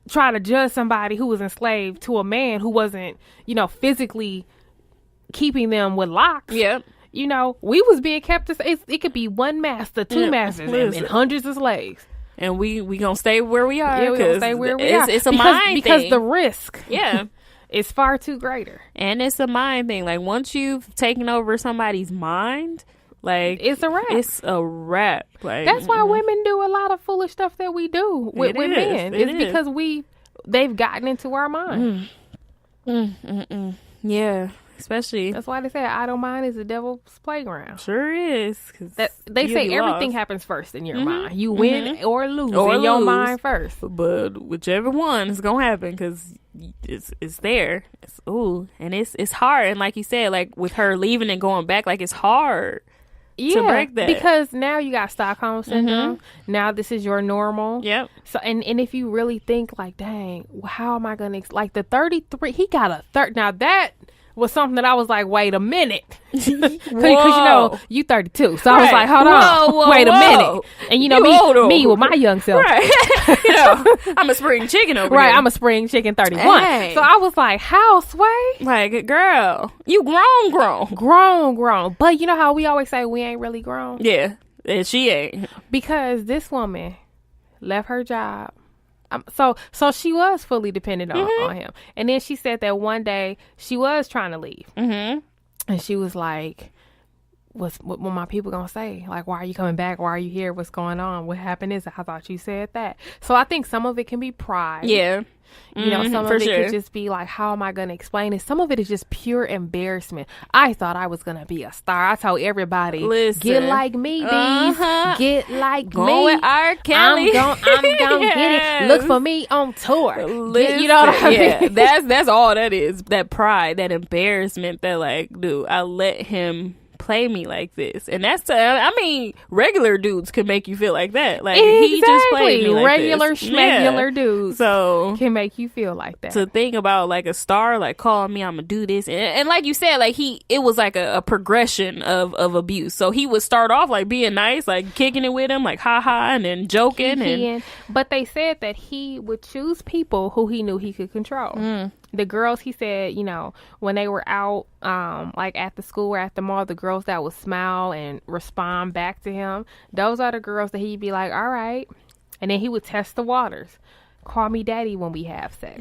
try to judge somebody who was enslaved to a man who wasn't, physically keeping them with locks. Yep. We was being kept. It could be one master, two masters, and hundreds of slaves. And we gonna stay where we are. Yeah, we gonna stay where we are. It's a mind thing. Because the risk, yeah, is far too greater. And it's a mind thing. Like, once you've taken over somebody's mind, like, it's a wrap. It's a wrap. Like, that's why women do a lot of foolish stuff that we do with men. It's because they've gotten into our mind. Yeah, especially. That's why they say idle mind is the devil's playground. Sure is. They say everything happens first in your mind. You win or lose in your mind first. But whichever one is gonna happen, because it's there. And it's hard. And like you said, like with her leaving and going back, like it's hard. To break that, because now you got Stockholm syndrome. Now this is your normal. Yep. So and if you really think like, dang, how am I gonna like the 33? He got a third. Now that was something that I was like, wait a minute, because you 32. So I was like, hold on, wait a minute. And me with my young self, right? I'm a spring chicken over right? here. I'm a spring chicken 31. Hey. So I was like, how, Sway? Like, girl, you grown. But you know how we always say we ain't really grown? Yeah, and she ain't, because this woman left her job. So she was fully dependent on him. And then she said that one day she was trying to leave. And she was like, what my people gonna say? Like, why are you coming back? Why are you here? What's going on? What happened is I thought you said that. So I think some of it can be pride. Yeah. Some of it could just be like, how am I going to explain it? Some of it is just pure embarrassment. I thought I was going to be a star. I told everybody, listen, get like me, Bees. Get like Going me. With R. Kelly. I'm going to get it. Look for me on tour. You know what I mean? Yeah, that's all that is. That pride, that embarrassment that like, dude, I let him play me like this. And that's regular dudes can make you feel like that. Like, he just played me like regular schmegular dudes so can make you feel like that. To think about like a star like calling me, I'm gonna do this, and like you said, like it was like a progression of abuse. So he would start off like being nice, like kicking it with him, like haha, and then joking but they said that he would choose people who he knew he could control. The girls, he said, when they were out, like at the school or at the mall, the girls that would smile and respond back to him, those are the girls that he'd be like, all right. And then he would test the waters. Call me daddy when we have sex.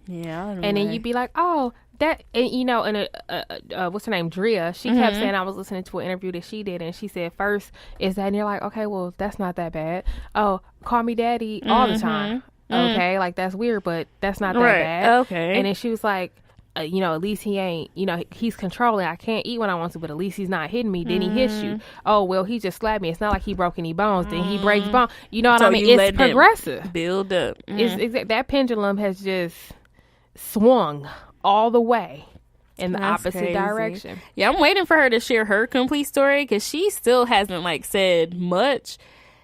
Yeah. And then you'd be like, oh, that, and what's her name? Drea. She kept saying, I was listening to an interview that she did, and she said, first is that, and you're like, okay, well, that's not that bad. Oh, call me daddy all the time. Okay, like that's weird, but that's not that bad. Okay. And then she was like, at least he ain't, he's controlling. I can't eat when I want to, but at least he's not hitting me. Then he hits you. Oh, well, he just slapped me. It's not like he broke any bones. Then he breaks bones. You know what I mean? It's progressive. Build up. That pendulum has just swung all the way in the opposite direction. Yeah, I'm waiting for her to share her complete story, because she still hasn't like said much.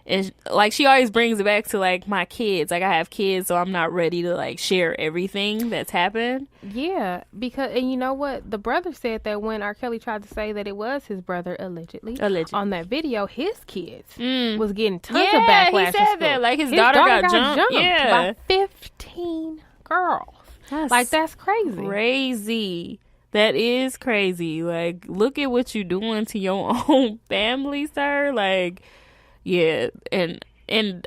And like she always brings it back to like my kids. Like I have kids, so I'm not ready to like share everything that's happened. Yeah, because and you know what? The brother said that when R. Kelly tried to say that it was his brother allegedly on that video, his kids was getting tons of backlash. He said that like his daughter got jumped by 15 girls. That's crazy. Crazy. That is crazy. Like, look at what you're doing to your own family, sir. Like. Yeah, and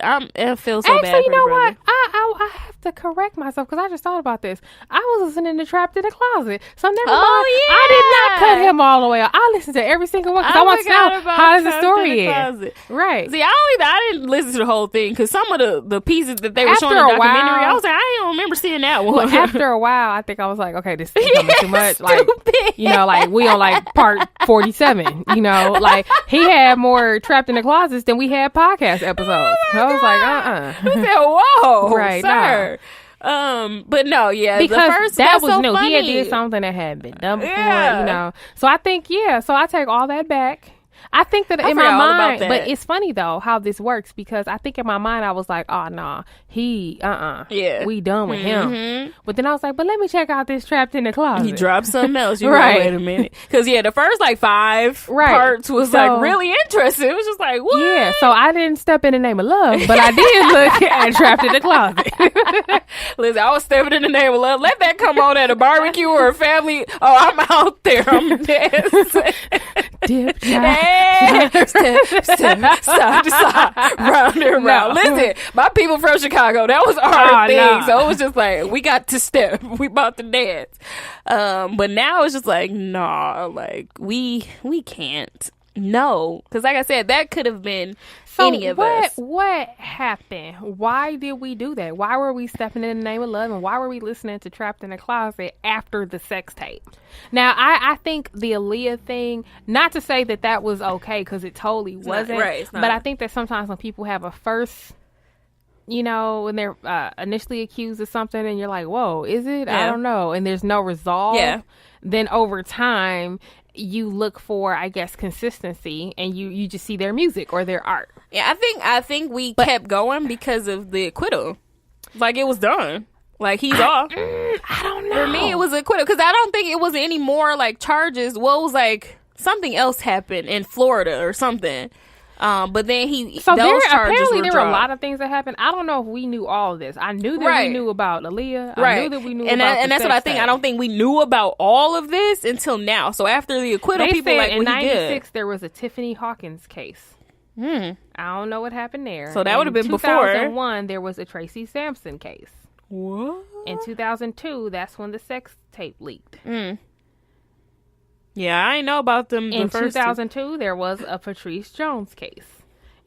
I feel so bad for you know the brother. what? I have to correct myself, because I just thought about this. I was listening to Trapped in the Closet, so never mind. Yeah. I did not cut him all the way out. I listened to every single one, because I want to know how the story is. Right. See, I didn't listen to the whole thing, because some of the pieces that they were showing in the documentary, I was like, I don't remember seeing that one. Well, after a while, I think I was like, okay, this is becoming too much. Like, like we on like part 47. Like he had more Trapped in the Closets than we had podcast episodes. I was like, I said, whoa, right, sir. But no, because that was new. Funny. He had did something that hadn't been done before, So I think, so I take all that back. I think that in my mind, but it's funny though how this works, because I think in my mind I was like, oh no, we done with him. But then I was like, but let me check out this Trapped in the Closet. He dropped something else. You right? Wait a minute, because the first like 5 parts was like really interesting. It was just like, what? Yeah, so I didn't step in the name of love, but I did look at Trapped in the Closet. Listen, I was stepping in the name of love. Let that come on at a barbecue or a family. Oh, I'm out there. I'm dancing. Dip, stop to side, round and round. Listen, my people from Chicago, that was our thing. No. So it was just like, we got to step. We about to dance. But now it's just like, nah, like we can't. No, because like I said, that could have been any of us. What happened? Why did we do that? Why were we stepping in the name of love? And why were we listening to Trapped in a Closet after the sex tape? Now, I think the Aaliyah thing, not to say that was okay, because it totally wasn't. Right, but I think that sometimes when people have a first, when they're initially accused of something and you're like, whoa, is it? Yeah. I don't know. And there's no resolve. Yeah. Then over time, you look for, I guess, consistency, and you just see their music or their art. Yeah, I think we kept going because of the acquittal. Like, it was done. Like, he's off. I don't know. For me, it was acquittal, because I don't think it was any more, like, charges. Well, it was, like, something else happened in Florida or something. But then apparently there were a lot of things that happened. I don't know if we knew all of this. I knew that we knew about Aaliyah. I knew that we knew about and that's what I think. I don't think we knew about all of this until now. So after the acquittal, people said like, in '96 there was a Tiffany Hawkins case. I don't know what happened there. So that would have been before. In 2001, there was a Tracy Sampson case. What? In 2002, that's when the sex tape leaked. Yeah, I know about them. In 2002, there was a Patrice Jones case.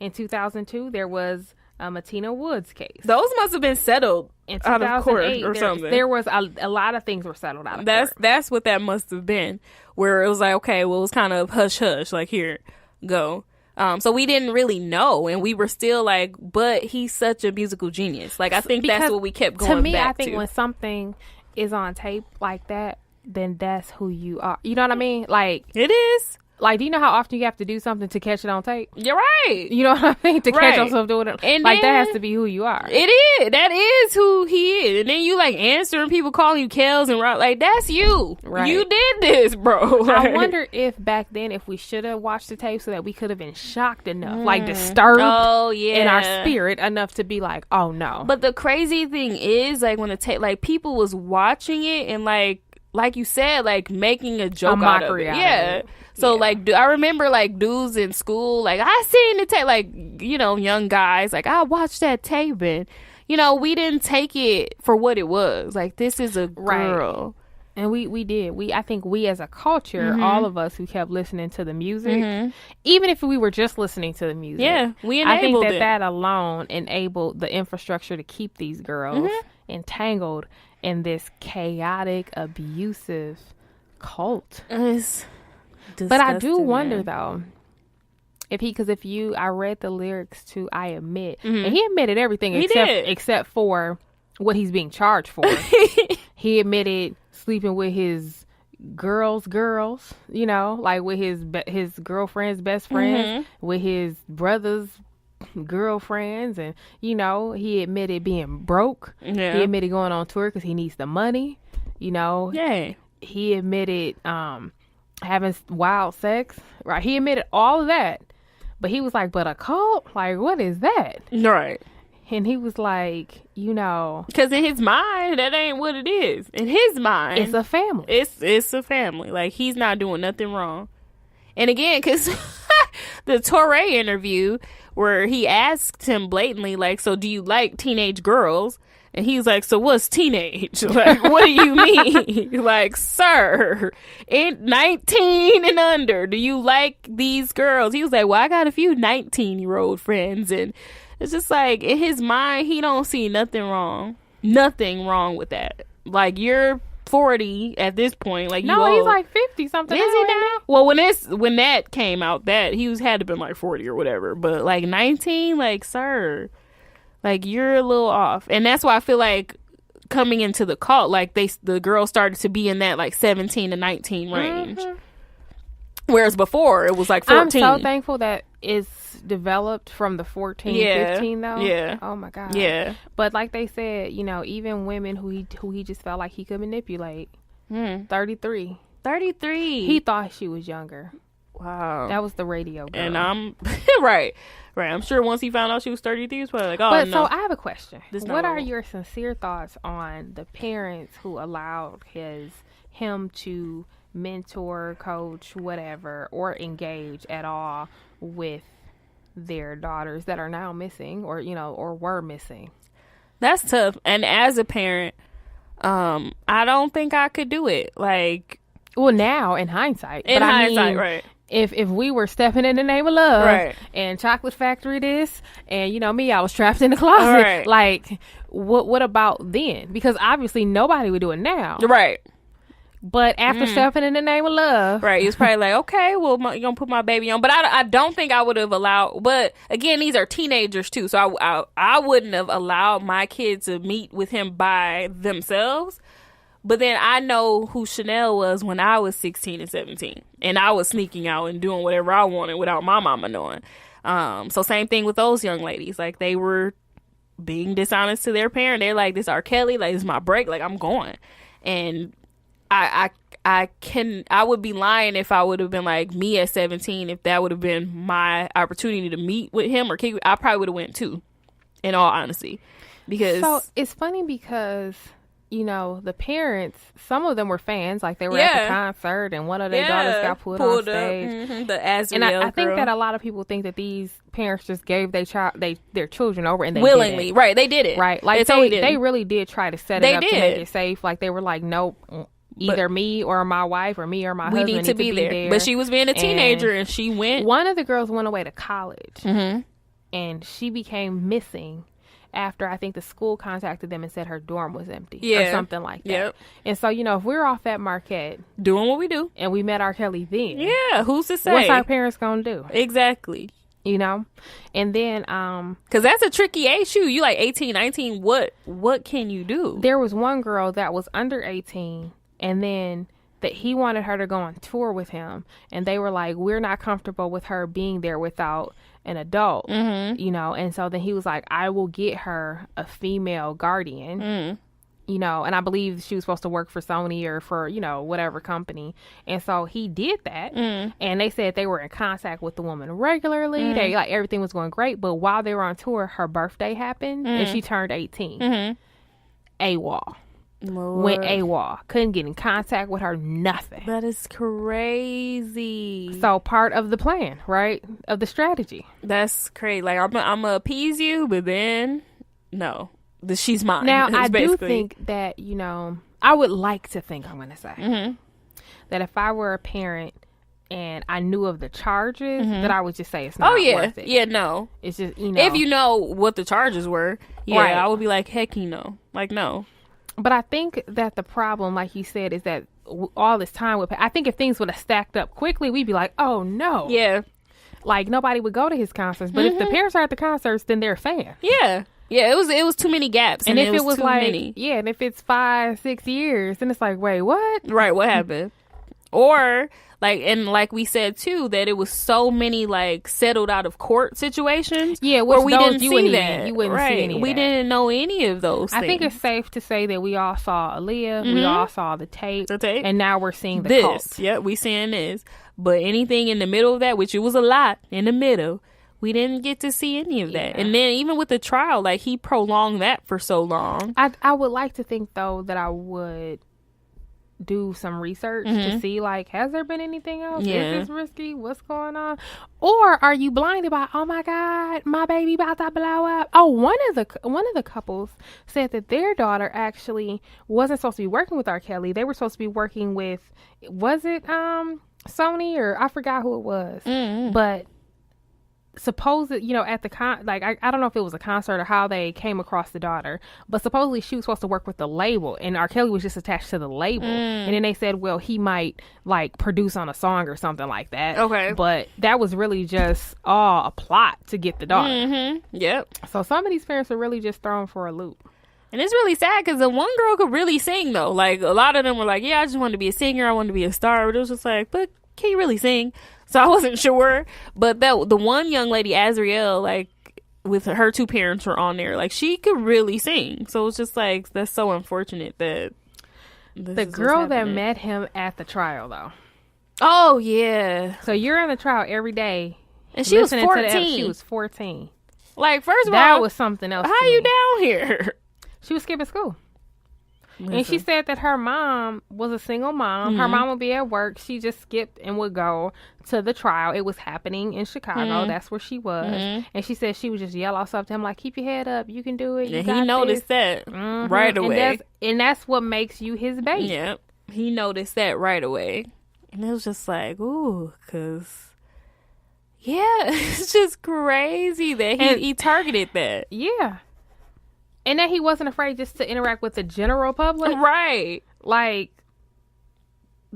In 2002, there was a Matina Woods case. Those must have been settled out of court or something. There was a lot of things were settled out of court. That's what that must have been, where it was like, okay, well, it was kind of hush-hush, like, here, go. So we didn't really know, and we were still like, but he's such a musical genius. Like, I think that's what we kept going back to. To me, I think when something is on tape like that, then that's who you are. You know what I mean? Like, it is. Like, do you know how often you have to do something to catch it on tape? You're right. You know what I mean? To catch yourself doing it. And like, that has to be who you are. It is. That is who he is. And then you, like, answering people calling you Kels and Rock. Like, that's you. Right. You did this, bro. Like, I wonder if back then, if we should have watched the tape so that we could have been shocked enough, like, disturbed in our spirit enough to be like, oh, no. But the crazy thing is, like, when the tape, like, people was watching it and, like you said, like, making a joke out of it. Yeah. So, like, I remember, like, dudes in school, like, I seen the tape, like, young guys, like, I watched that tape, and, we didn't take it for what it was. Like, this is a girl. And we did. I think we as a culture, all of us who kept listening to the music, even if we were just listening to the music. We enabled I think that alone enabled the infrastructure to keep these girls entangled in this chaotic, abusive cult. But I do wonder, though, I read the lyrics to I Admit, and he admitted everything except for what he's being charged for. He admitted sleeping with his girls, like with his girlfriend's best friends, with his brother's girlfriends, and, he admitted being broke. Yeah. He admitted going on tour because he needs the money, He admitted having wild sex, right? He admitted all of that, but he was like, but a cult? Like, what is that? Right. And he was like, because in his mind, that ain't what it is. In his mind, it's a family. It's a family. Like, he's not doing nothing wrong. And again, because the Torre interview where he asked him blatantly, like, so do you like teenage girls? And he's like, so what's teenage? Like, what do you mean? Like, sir, 19 and under, do you like these girls? He was like, well, I got a few 19-year-old friends. And it's just like, in his mind, he don't see nothing wrong. Nothing wrong with that. Like, you're 40 at this point. Like, no, he's like 50 something. Is he now? Well, when that came out, that he had to been like 40 or whatever. But like 19, like, sir, like, you're a little off. And that's why I feel like coming into the cult, like, the girls started to be in that like 17 to 19 range. Whereas before it was like 14. I'm so thankful that it's developed from the 14, 15 though. Yeah. Oh my God. Yeah. But like they said, even women who he just felt like he could manipulate. 33. He thought she was younger. Wow. That was the radio girl. And I'm right. I'm sure once he found out she was 33, he was probably like, oh, but no. So I have a question. What are your sincere thoughts on the parents who allowed him to mentor, coach, whatever, or engage at all with their daughters that are now missing or were missing? That's tough. And as a parent, I don't think I could do it. Like, well, now in hindsight. Right. if we were stepping in the name of love, right, and chocolate factory this, and you know me, I was trapped in the closet. Right. Like, what about then? Because obviously nobody would do it now. right. But after stepping in the name of love, Right, it's probably like, okay, well, you're gonna put my baby on, but I don't think I would have allowed. But again, these are teenagers too, so I wouldn't have allowed my kids to meet with him by themselves. But then I know who Chanel was when I was 16 and 17, and I was sneaking out and doing whatever I wanted without my mama knowing. So same thing with those young ladies, like they were being dishonest to their parent. They're like, "This R. Kelly, like this is my break, like I'm going," and I would be lying if I would have been like me at 17. If that would have been my opportunity to meet with him or kick, I probably would have went too, in all honesty. Because so it's funny because, you know, the parents, some of them were fans, like they were at the concert, and one of their daughters got pulled on stage. The Azriel and I think girl. that a lot of people think that these parents just gave their children over, and they willingly, did it. right? They did it, right? Like they really did try to set it up to make it safe. Like they were like, nope. Either me or my wife or me or my husband need to be there. But she was being a teenager and she went. One of the girls went away to college and she became missing after I think the school contacted them and said her dorm was empty or something like that. Yep. And so, you know, if we're off at Marquette doing what we do and we met R. Kelly then. Yeah, who's to say? What's our parents going to do? Exactly. You know? And then because that's a tricky age. You like 18, 19. What can you do? There was one girl that was under 18. And then that he wanted her to go on tour with him. And they were like, we're not comfortable with her being there without an adult, you know. And so then he was like, I will get her a female guardian, you know. And I believe she was supposed to work for Sony or for, you know, whatever company. And so he did that. And they said they were in contact with the woman regularly. They like everything was going great. But while they were on tour, her birthday happened and she turned 18. AWOL. Lord. Went AWOL. Couldn't get in contact with her, nothing. That is crazy. So part of the plan, right? Of the strategy. That's crazy. Like, I'm gonna appease you, but then, no. She's mine. Now, I do think that, you know, I would like to think, I'm going to say, that if I were a parent and I knew of the charges, that I would just say it's not worth it. Yeah, no. It's just, you know. If you know what the charges were, right. I would be like, heck, you know. Like, no. But I think that the problem, like you said, is that all this time I think if things would have stacked up quickly, we'd be like, oh no. Yeah. Like nobody would go to his concerts. But if the parents are at the concerts, then they're a fan. Yeah. Yeah, it was too many gaps. And if it was too like, many. Yeah, and if it's 5-6 years, then it's like, wait, what? Right, what happened? Or like we said too, that it was so many like settled out of court situations. Yeah, where we didn't see that. You wouldn't see any of we that. didn't know any of those things. I think it's safe to say that we all saw Aaliyah, we all saw the tape, and now we're seeing the cult. Yep, we seeing this. But anything in the middle of that, which it was a lot in the middle, we didn't get to see any of that. And then even with the trial, like he prolonged that for so long. I would like to think though that I would do some research to see like, has there been anything else? Is this risky? What's going on? Or are you blinded by, oh my God, my baby about to blow up? Oh, one of the couples said that their daughter actually wasn't supposed to be working with R. Kelly. They were supposed to be working with, was it Sony or I forgot who it was, but supposed, you know, at the I don't know if it was a concert or how they came across the daughter, but supposedly she was supposed to work with the label and R. Kelly was just attached to the label. And then they said, well, he might like produce on a song or something like that. Okay. But that was really just all a plot to get the daughter. Yep. So some of these parents are really just thrown for a loop. And it's really sad because the one girl could really sing though. Like a lot of them were like, yeah, I just wanted to be a singer. I wanted to be a star. But it was just like, but can you really sing? So I wasn't sure, but the one young lady, Azriel, like with her two parents were on there, like she could really sing. So it's just like, that's so unfortunate that the girl that met him at the trial though. Oh yeah. So you're in the trial every day. And she was 14. She was 14. Like first of all, that was something else. How you down here? She was skipping school. And she said that her mom was a single mom. Her mom would be at work. She just skipped and would go to the trial. It was happening in Chicago. That's where she was. And she said she would just yell off stuff to him like, keep your head up. You can do it. You got he noticed this. that right away. And that's what makes you his baby. Yeah. He noticed that right away. And it was just like, ooh, because, yeah, it's just crazy that he targeted that. Yeah. And that he wasn't afraid just to interact with the general public. Right. Like,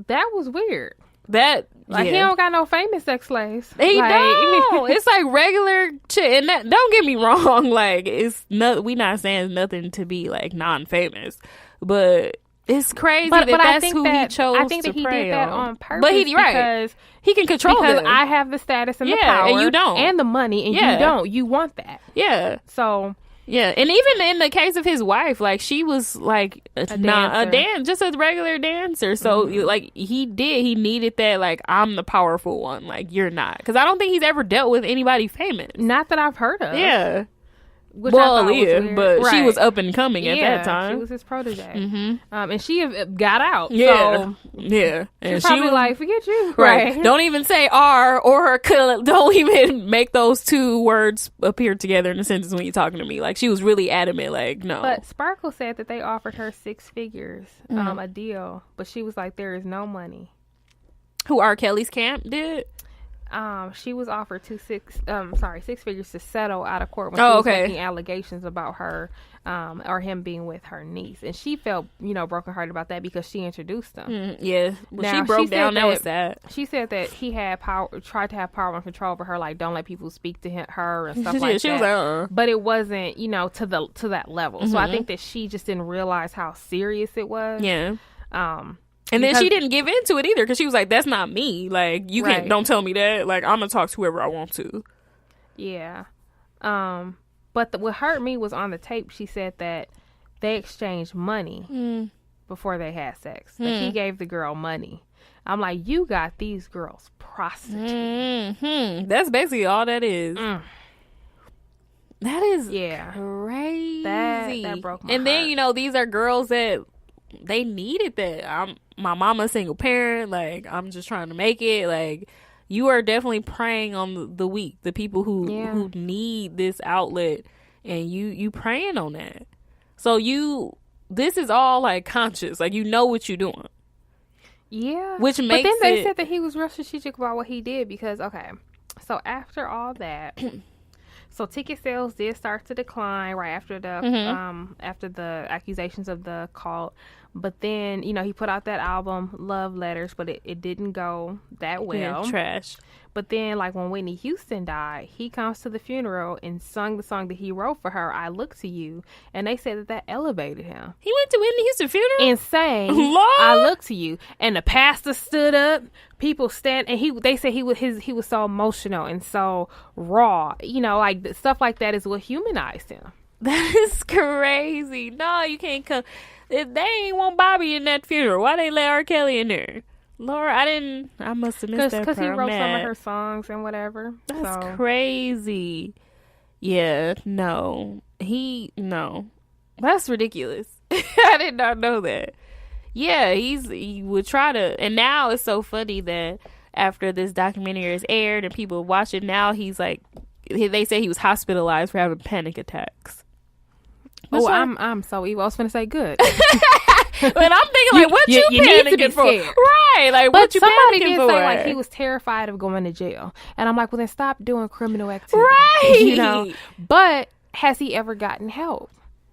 that was weird. That, like, he don't got no famous sex slaves. He like, don't. It's like regular shit. And that, don't get me wrong. Like, it's not, we not saying it's nothing to be, like, non-famous. But it's crazy but that's who he chose I think that he did that on purpose. But because he can control because them. I have the status and the power. And you don't. And the money, and you don't. You want that. Yeah. So... yeah, and even in the case of his wife, like, she was like just a regular dancer. So like he needed that, like, I'm the powerful one, like, you're not, because I don't think he's ever dealt with anybody famous, not that I've heard of. Yeah. Which well, Aaliyah, but right. She was up and coming at that time. She was his protege, and she got out. Yeah, so yeah, and she was like, "Forget you." Right? Don't even say "are" or "could." Don't even make those two words appear together in a sentence when you're talking to me. Like, she was really adamant. Like, no. But Sparkle said that they offered her 6 figures, a deal, but she was like, "There is no money." Who, R. Kelly's camp did? She was offered 6 figures to settle out of court when she was making allegations about her, or him being with her niece, and she felt, brokenhearted about that because she introduced them. Yeah, well, she broke down. That was sad. She said that he had tried to have power and control over her, like, don't let people speak to her and stuff like that. She was like, but it wasn't, to that level. So I think that she just didn't realize how serious it was. Yeah. And then she didn't give into it either, because she was like, that's not me. Like, you can't, don't tell me that. Like, I'm going to talk to whoever I want to. Yeah. But what hurt me was on the tape, she said that they exchanged money before they had sex. That he gave the girl money. I'm like, you got these girls prostitutes. That's basically all that is. That is crazy. That broke my heart. Then, these are girls that they needed that. My mama's a single parent. Like, I'm just trying to make it. Like, you are definitely preying on the weak, the people who need this outlet, and you preying on that. So this is all, like, conscious. Like, you know what you're doing. Yeah. Which makes But then they said that he was real strategic about what he did, because, so after all that, so ticket sales did start to decline right after the accusations of the cult. But then, he put out that album, Love Letters, but it didn't go that well. Yeah, trash. But then, like, when Whitney Houston died, he comes to the funeral and sung the song that he wrote for her, I Look to You. And they said that elevated him. He went to Whitney Houston funeral? And sang, I Look to You. And the pastor stood up, people stand, and they said he was so emotional and so raw. Like, stuff like that is what humanized him. That is crazy. No, you can't come. If they ain't want Bobby in that funeral, why they let R. Kelly in there? Laura, I must have missed that part. Because he wrote some of her songs and whatever. That's crazy. Yeah, no. That's ridiculous. I did not know that. Yeah, he would try to, and now it's so funny that after this documentary is aired and people watch it, now he's like, they say he was hospitalized for having panic attacks. I'm so evil. I was going to say good. But I'm thinking, like, what you panicking for? Right, like, what you panicking for? Somebody did say, like, he was terrified of going to jail. And I'm like, well, then stop doing criminal activity. Right. But has he ever gotten help?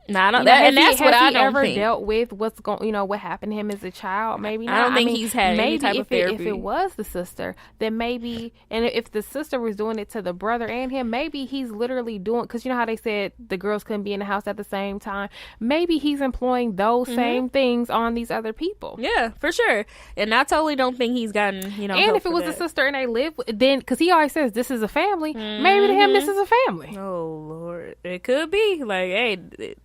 No, I don't. That's what I don't think. Has he ever dealt with what happened to him as a child? Maybe not. I don't think he's had any type of therapy. If it was the sister, then maybe, and if the sister was doing it to the brother and him, maybe he's literally doing, because you know how they said the girls couldn't be in the house at the same time? Maybe he's employing those same things on these other people. Yeah, for sure. And I totally don't think he's gotten, and if it was a sister and they live, then, because he always says this is a family, maybe to him this is a family. Oh, Lord. It could be. Like, hey,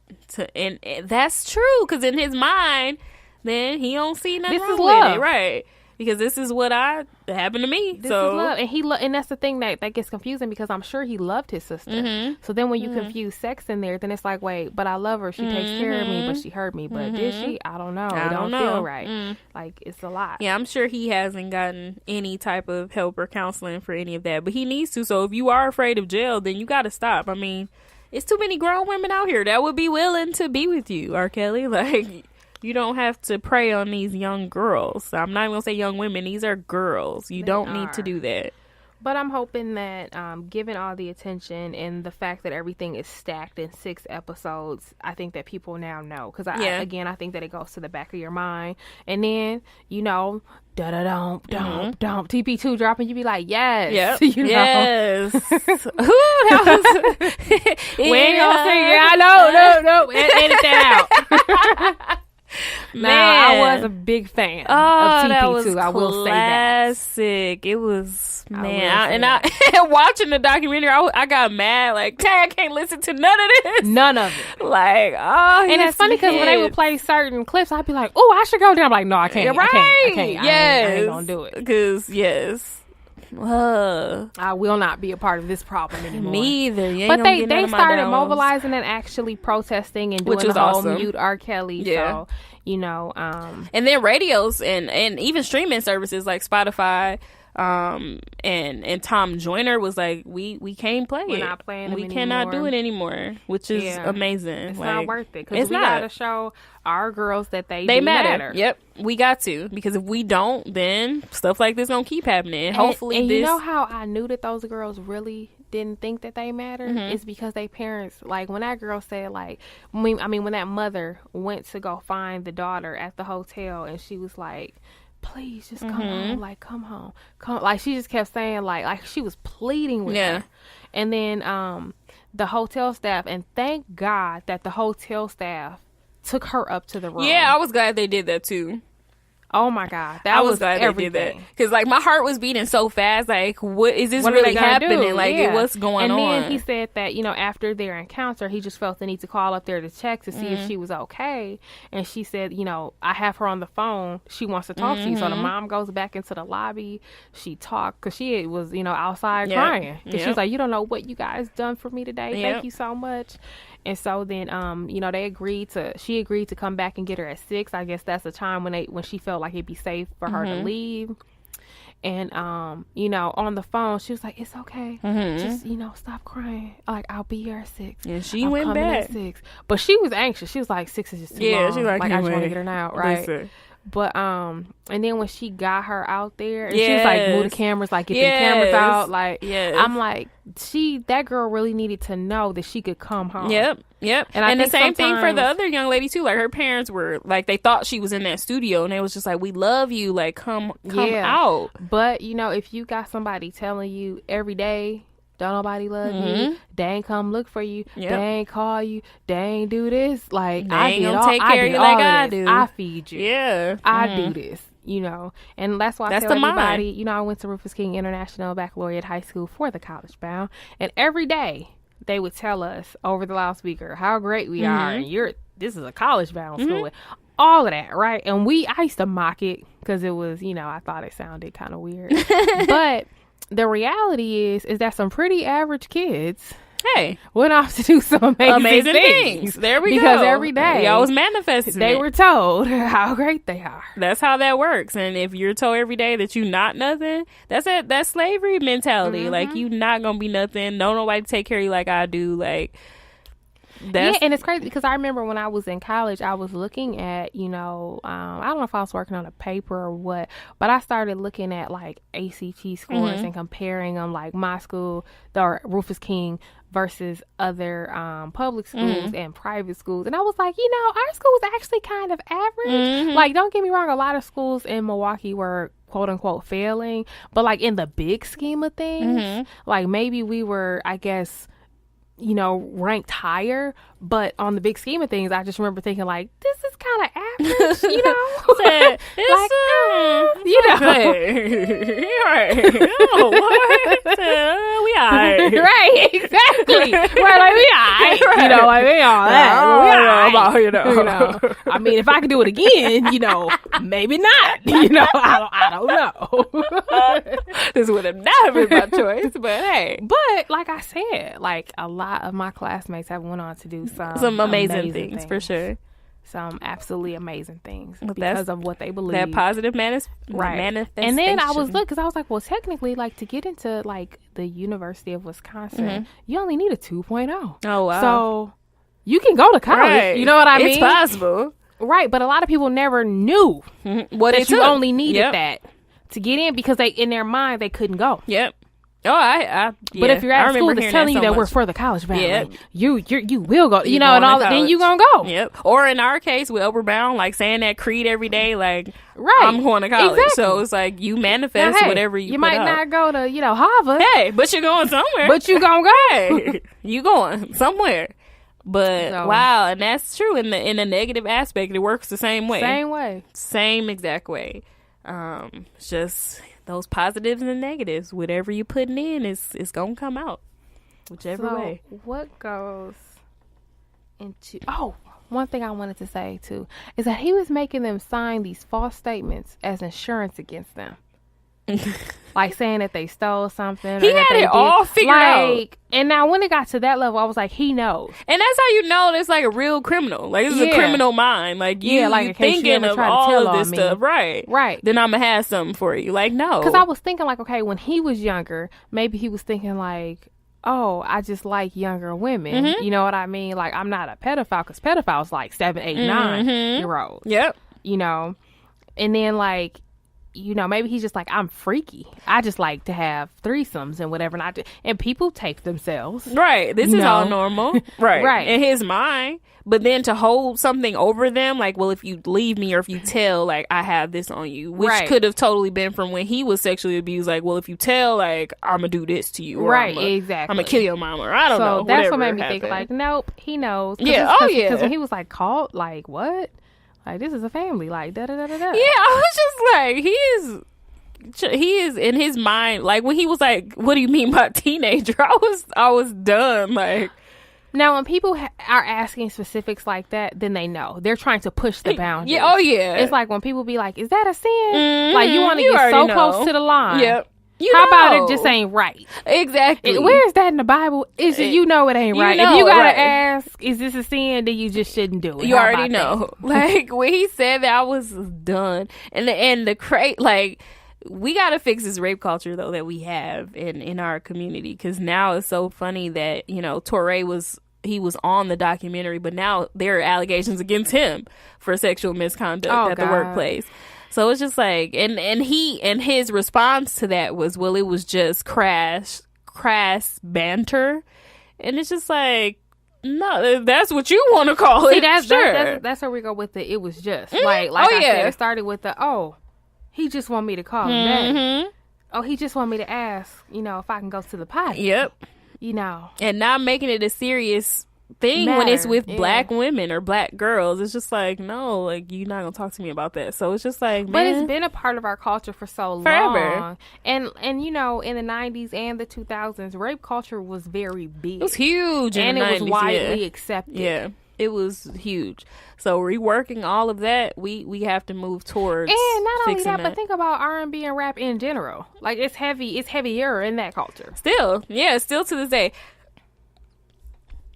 and that's true, because in his mind, then he don't see nothing wrong with it, right? Because this is what happened to me. This is love, and that's the thing that gets confusing, because I'm sure he loved his sister. So then when you confuse sex in there, then it's like, wait, but I love her. She takes care of me, but she hurt me. But did she? I don't know. It don't feel right. Like, it's a lot. Yeah, I'm sure he hasn't gotten any type of help or counseling for any of that, but he needs to. So if you are afraid of jail, then you got to stop. I mean, it's too many grown women out here that would be willing to be with you, R. Kelly. Like, You don't have to prey on these young girls. I'm not even gonna say young women. These are girls. You don't need to do that. But I'm hoping that, given all the attention and the fact that everything is stacked in 6 episodes, I think that people now know. Because, again, I think that it goes to the back of your mind. And then, you know, da-da-dum, TP2 dropping, you be like, yes. Yep. You know? Yes. We ain't gonna sing it. I know. No. Edit that out. Man, I was a big fan of TP2. That was I will say that. Classic. It was, man. I watching the documentary, I got mad. Like, I can't listen to none of this. None of it. Like, and it's funny because when they would play certain clips, I'd be like, oh, I should go there. I'm like, no, I can't. Right. I can't. Yes. I ain't gonna do it. Because, yes. I will not be a part of this problem anymore. Me either. But they started mobilizing and actually protesting and doing the whole awesome. Mute R. Kelly. Yeah. So, you know. And then radios and even streaming services like Spotify and Tom Joyner was like, we can't play We're it. not playing them we anymore. cannot do it anymore, which is amazing. It's like, not worth it because we gotta show our girls that they matter. Yep, we got to, because if we don't, then stuff like this gonna keep happening. And hopefully, you know how I knew that those girls really didn't think that they mattered? It's because they parents, like when that girl said, like, when that mother went to go find the daughter at the hotel, and she was like, please just come home, like come home, like she just kept saying like she was pleading with her. And then the hotel staff, and thank God that the hotel staff took her up to the room. I was glad they did that too. Oh my God, I was glad everything. They did that, because like my heart was beating so fast. Like, what is this really happening? Like, what's going on? And then he said that, you know, after their encounter, he just felt the need to call up there to check to see if she was okay. And she said, you know, I have her on the phone. She wants to talk to you. So the mom goes back into the lobby. She talked because she was, you know, outside crying because she was like, you don't know what you guys done for me today. Thank you so much. And so then, you know, she agreed to come back and get her at 6. I guess that's the time when she felt like it'd be safe for her to leave. And, you know, on the phone, she was like, it's okay. Just, you know, stop crying. Like, I'll be here at 6. And she went back at 6. But she was anxious. She was like, 6 is just too long. She was like, I just want to get her now. Right. Listen. But and then when she got her out there, and she was like, move the cameras, like get the cameras out, like I'm like, that girl really needed to know that she could come home. Yep. And the same thing for the other young lady too. Like, her parents were like, they thought she was in that studio, and they was just like, we love you, like come out. But you know, if you got somebody telling you every day, don't nobody love you, they ain't come look for you, they ain't call you, they ain't do this, like they ain't gonna take care of you like I do. I feed you, I do this, you know. And that's why I tell everybody, you know, I went to Rufus King International Baccalaureate High School for the college bound, and every day they would tell us over the loudspeaker how great we are, and this is a college bound school, all of that, right? And I used to mock it because it was, you know, I thought it sounded kind of weird, but the reality is that some pretty average kids went off to do some amazing things. There we go. Because every day they always manifested. They were told how great they are. That's how that works. And if you're told every day that you're not nothing, that's slavery mentality. Like, you not gonna be nothing. No nobody take care of you like I do. Like, and it's crazy because I remember when I was in college, I was looking at, you know, I don't know if I was working on a paper or what, but I started looking at like ACT scores and comparing them, like my school, the Rufus King, versus other public schools and private schools. And I was like, you know, our school was actually kind of average. Like, don't get me wrong, a lot of schools in Milwaukee were quote unquote failing, but like in the big scheme of things, like maybe we were, I guess, you know, ranked higher, but on the big scheme of things, I just remember thinking like, this is kind of average, you know. Like, you know, we alright, right? Exactly. Right, like we alright, you know, like we all that. You know, I mean, if I could do it again, you know, maybe not. You know, I don't know. This would have not been my choice, but hey. But like I said, like a lot of my classmates have went on to do some amazing things for sure. Some absolutely amazing things because of what they believe. That positive manifestation. And then I was because I was like, well, technically, like to get into like the University of Wisconsin, you only need a 2.0. Oh wow! So you can go to college. Right. You know what I mean? It's possible. Right, but a lot of people never knew what that it you took. only needed that to get in because they in their mind they couldn't go. Yep. Oh, but if you're at school that's telling you that we're for the college band, you will go, you know, and all that, then you gonna go. Yep. Or in our case, with Upward Bound, like saying that creed every day, like I'm going to college. Exactly. So it's like you manifest whatever you put might out. not go to, you know, Harvard. Hey, but you're going somewhere. But you gonna go. Hey, you going somewhere. But wow, and that's true. In the negative aspect, it works the same way. Same exact way. It's just those positives and negatives. Whatever you're putting in is gonna come out, whichever way. What goes into? Oh, one thing I wanted to say too is that he was making them sign these false statements as insurance against them. Like saying that they stole something. He had it all figured out. And now when it got to that level, I was like, he knows. And that's how you know that's like a real criminal. Like, this is a criminal mind. Like, you thinking of all of this stuff. Right. Then I'm going to have something for you. Like, no. Because I was thinking like, okay, when he was younger, maybe he was thinking like, oh, I just like younger women. You know what I mean? Like, I'm not a pedophile because pedophiles like 7, 8, 9-year-olds. Yep. You know? And then like, you know, maybe he's just like, I'm freaky. I just like to have threesomes and whatever. And people take themselves. Right. This is all normal. Right. In his mind. But then to hold something over them, like, well, if you leave me or if you tell, like, I have this on you, which could have totally been from when he was sexually abused. Like, well, if you tell, like, I'm going to do this to you. Or exactly. I'm going to kill your mama. Or I don't know. So that's what made me think, like, nope, he knows. Because when he was like, caught, like, what? Like, this is a family, like, da-da-da-da-da. Yeah, I was just like, he is in his mind, like, when he was like, what do you mean by teenager? I was done, like. Now, when people are asking specifics like that, then they know. They're trying to push the boundaries. Yeah, oh, yeah. It's like when people be like, is that a sin? Like, you want to get so close to the line. Yep. How about it just ain't right? Exactly. Where is that in the Bible? Is it, you know it ain't right. If you gotta ask, is this a sin? Then you just shouldn't do it. You already know. Like, when he said that, I was done. And the like, we gotta fix this rape culture though that we have in our community, because now it's so funny that, you know, Torre was on the documentary, but now there are allegations against him for sexual misconduct at the workplace. So it's just like, and his response to that was, well, it was just crass banter. And it's just like, no, that's what you want to call it. That's where we go with the, it was just. Like I said, it started with the, he just want me to call him back. Oh, he just want me to ask, you know, if I can go to the potty. Yep. You know. And not making it a serious thing when it's with black women or black girls. It's just like, no, like, you're not gonna talk to me about that. So it's just like, man, but it's been a part of our culture for so long. And you know, in the 90s and the 2000s, rape culture was very big. It was huge, and it was widely accepted. Yeah, it was huge. So reworking all of that, we have to move towards. And not only that, but think about R&B and rap in general. Like, it's heavier in that culture. Still to this day.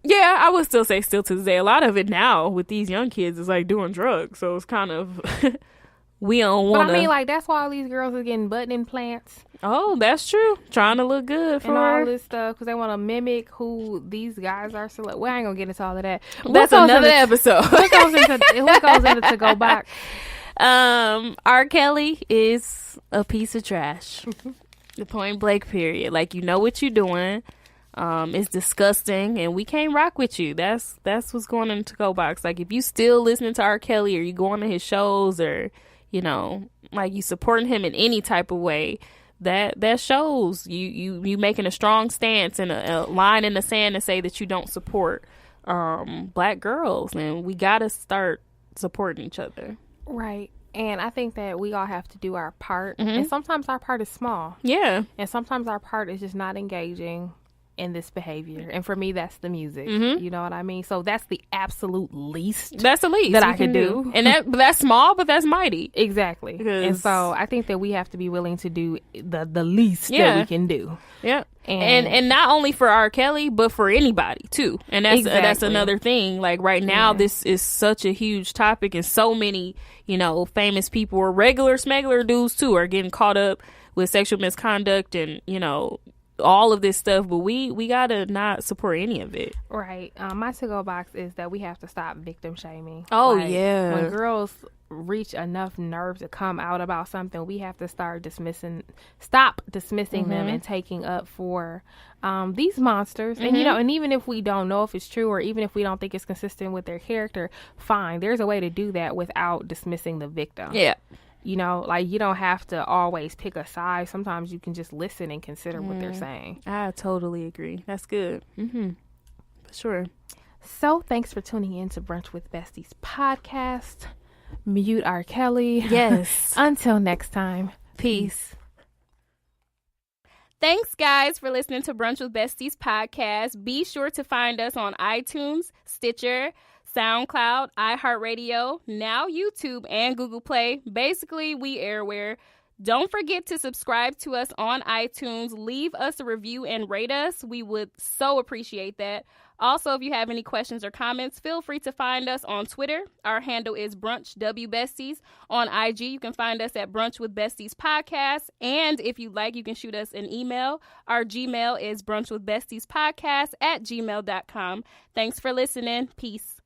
Yeah, I would still say still to this day. A lot of it now with these young kids is like doing drugs. So it's kind of, we don't want to. But I mean, like, that's why all these girls are getting butt implants. Oh, that's true. Trying to look good for all this stuff because they want to mimic who these guys are. So, well, I ain't going to get into all of that. That's another episode. What goes into to go back? R. Kelly is a piece of trash. The point blank period. Like, you know what you're doing. It's disgusting, and we can't rock with you. That's what's going into go box. Like, if you still listening to R. Kelly, or you going to his shows, or, you know, like, you supporting him in any type of way, that shows you making a strong stance and a line in the sand to say that you don't support black girls, and we gotta start supporting each other. Right. And I think that we all have to do our part, and sometimes our part is small. Yeah. And sometimes our part is just not engaging in this behavior, and for me, that's the music. You know what I mean? So that's the absolute least. That's the least that I could do, and that's small, but that's mighty. Exactly. And so I think that we have to be willing to do the least that we can do. Yeah. And not only for R. Kelly, but for anybody too. And that's another thing. Like, right now, this is such a huge topic, and so many, you know, famous people or regular smuggler dudes too are getting caught up with sexual misconduct, and, you know, all of this stuff, but we gotta not support any of it. Right. My to-go box is that we have to stop victim shaming. Oh, like, yeah. When girls reach enough nerve to come out about something, we have to stop dismissing them and taking up for these monsters. And and even if we don't know if it's true, or even if we don't think it's consistent with their character, fine, there's a way to do that without dismissing the victim. Yeah. Like, you don't have to always pick a side. Sometimes you can just listen and consider what they're saying. I totally agree. That's good. For sure. So thanks for tuning in to Brunch with Besties podcast. Mute R. Kelly. Yes. Until next time. Peace. Thanks, guys, for listening to Brunch with Besties podcast. Be sure to find us on iTunes, Stitcher, SoundCloud, iHeartRadio, now YouTube, and Google Play. Basically, we airware. Don't forget to subscribe to us on iTunes. Leave us a review and rate us. We would so appreciate that. Also, if you have any questions or comments, feel free to find us on Twitter. Our handle is BrunchWBesties. On IG, you can find us at Brunch with Besties Podcast. And if you like, you can shoot us an email. Our Gmail is brunchwithbestiespodcast@gmail.com. Thanks for listening. Peace.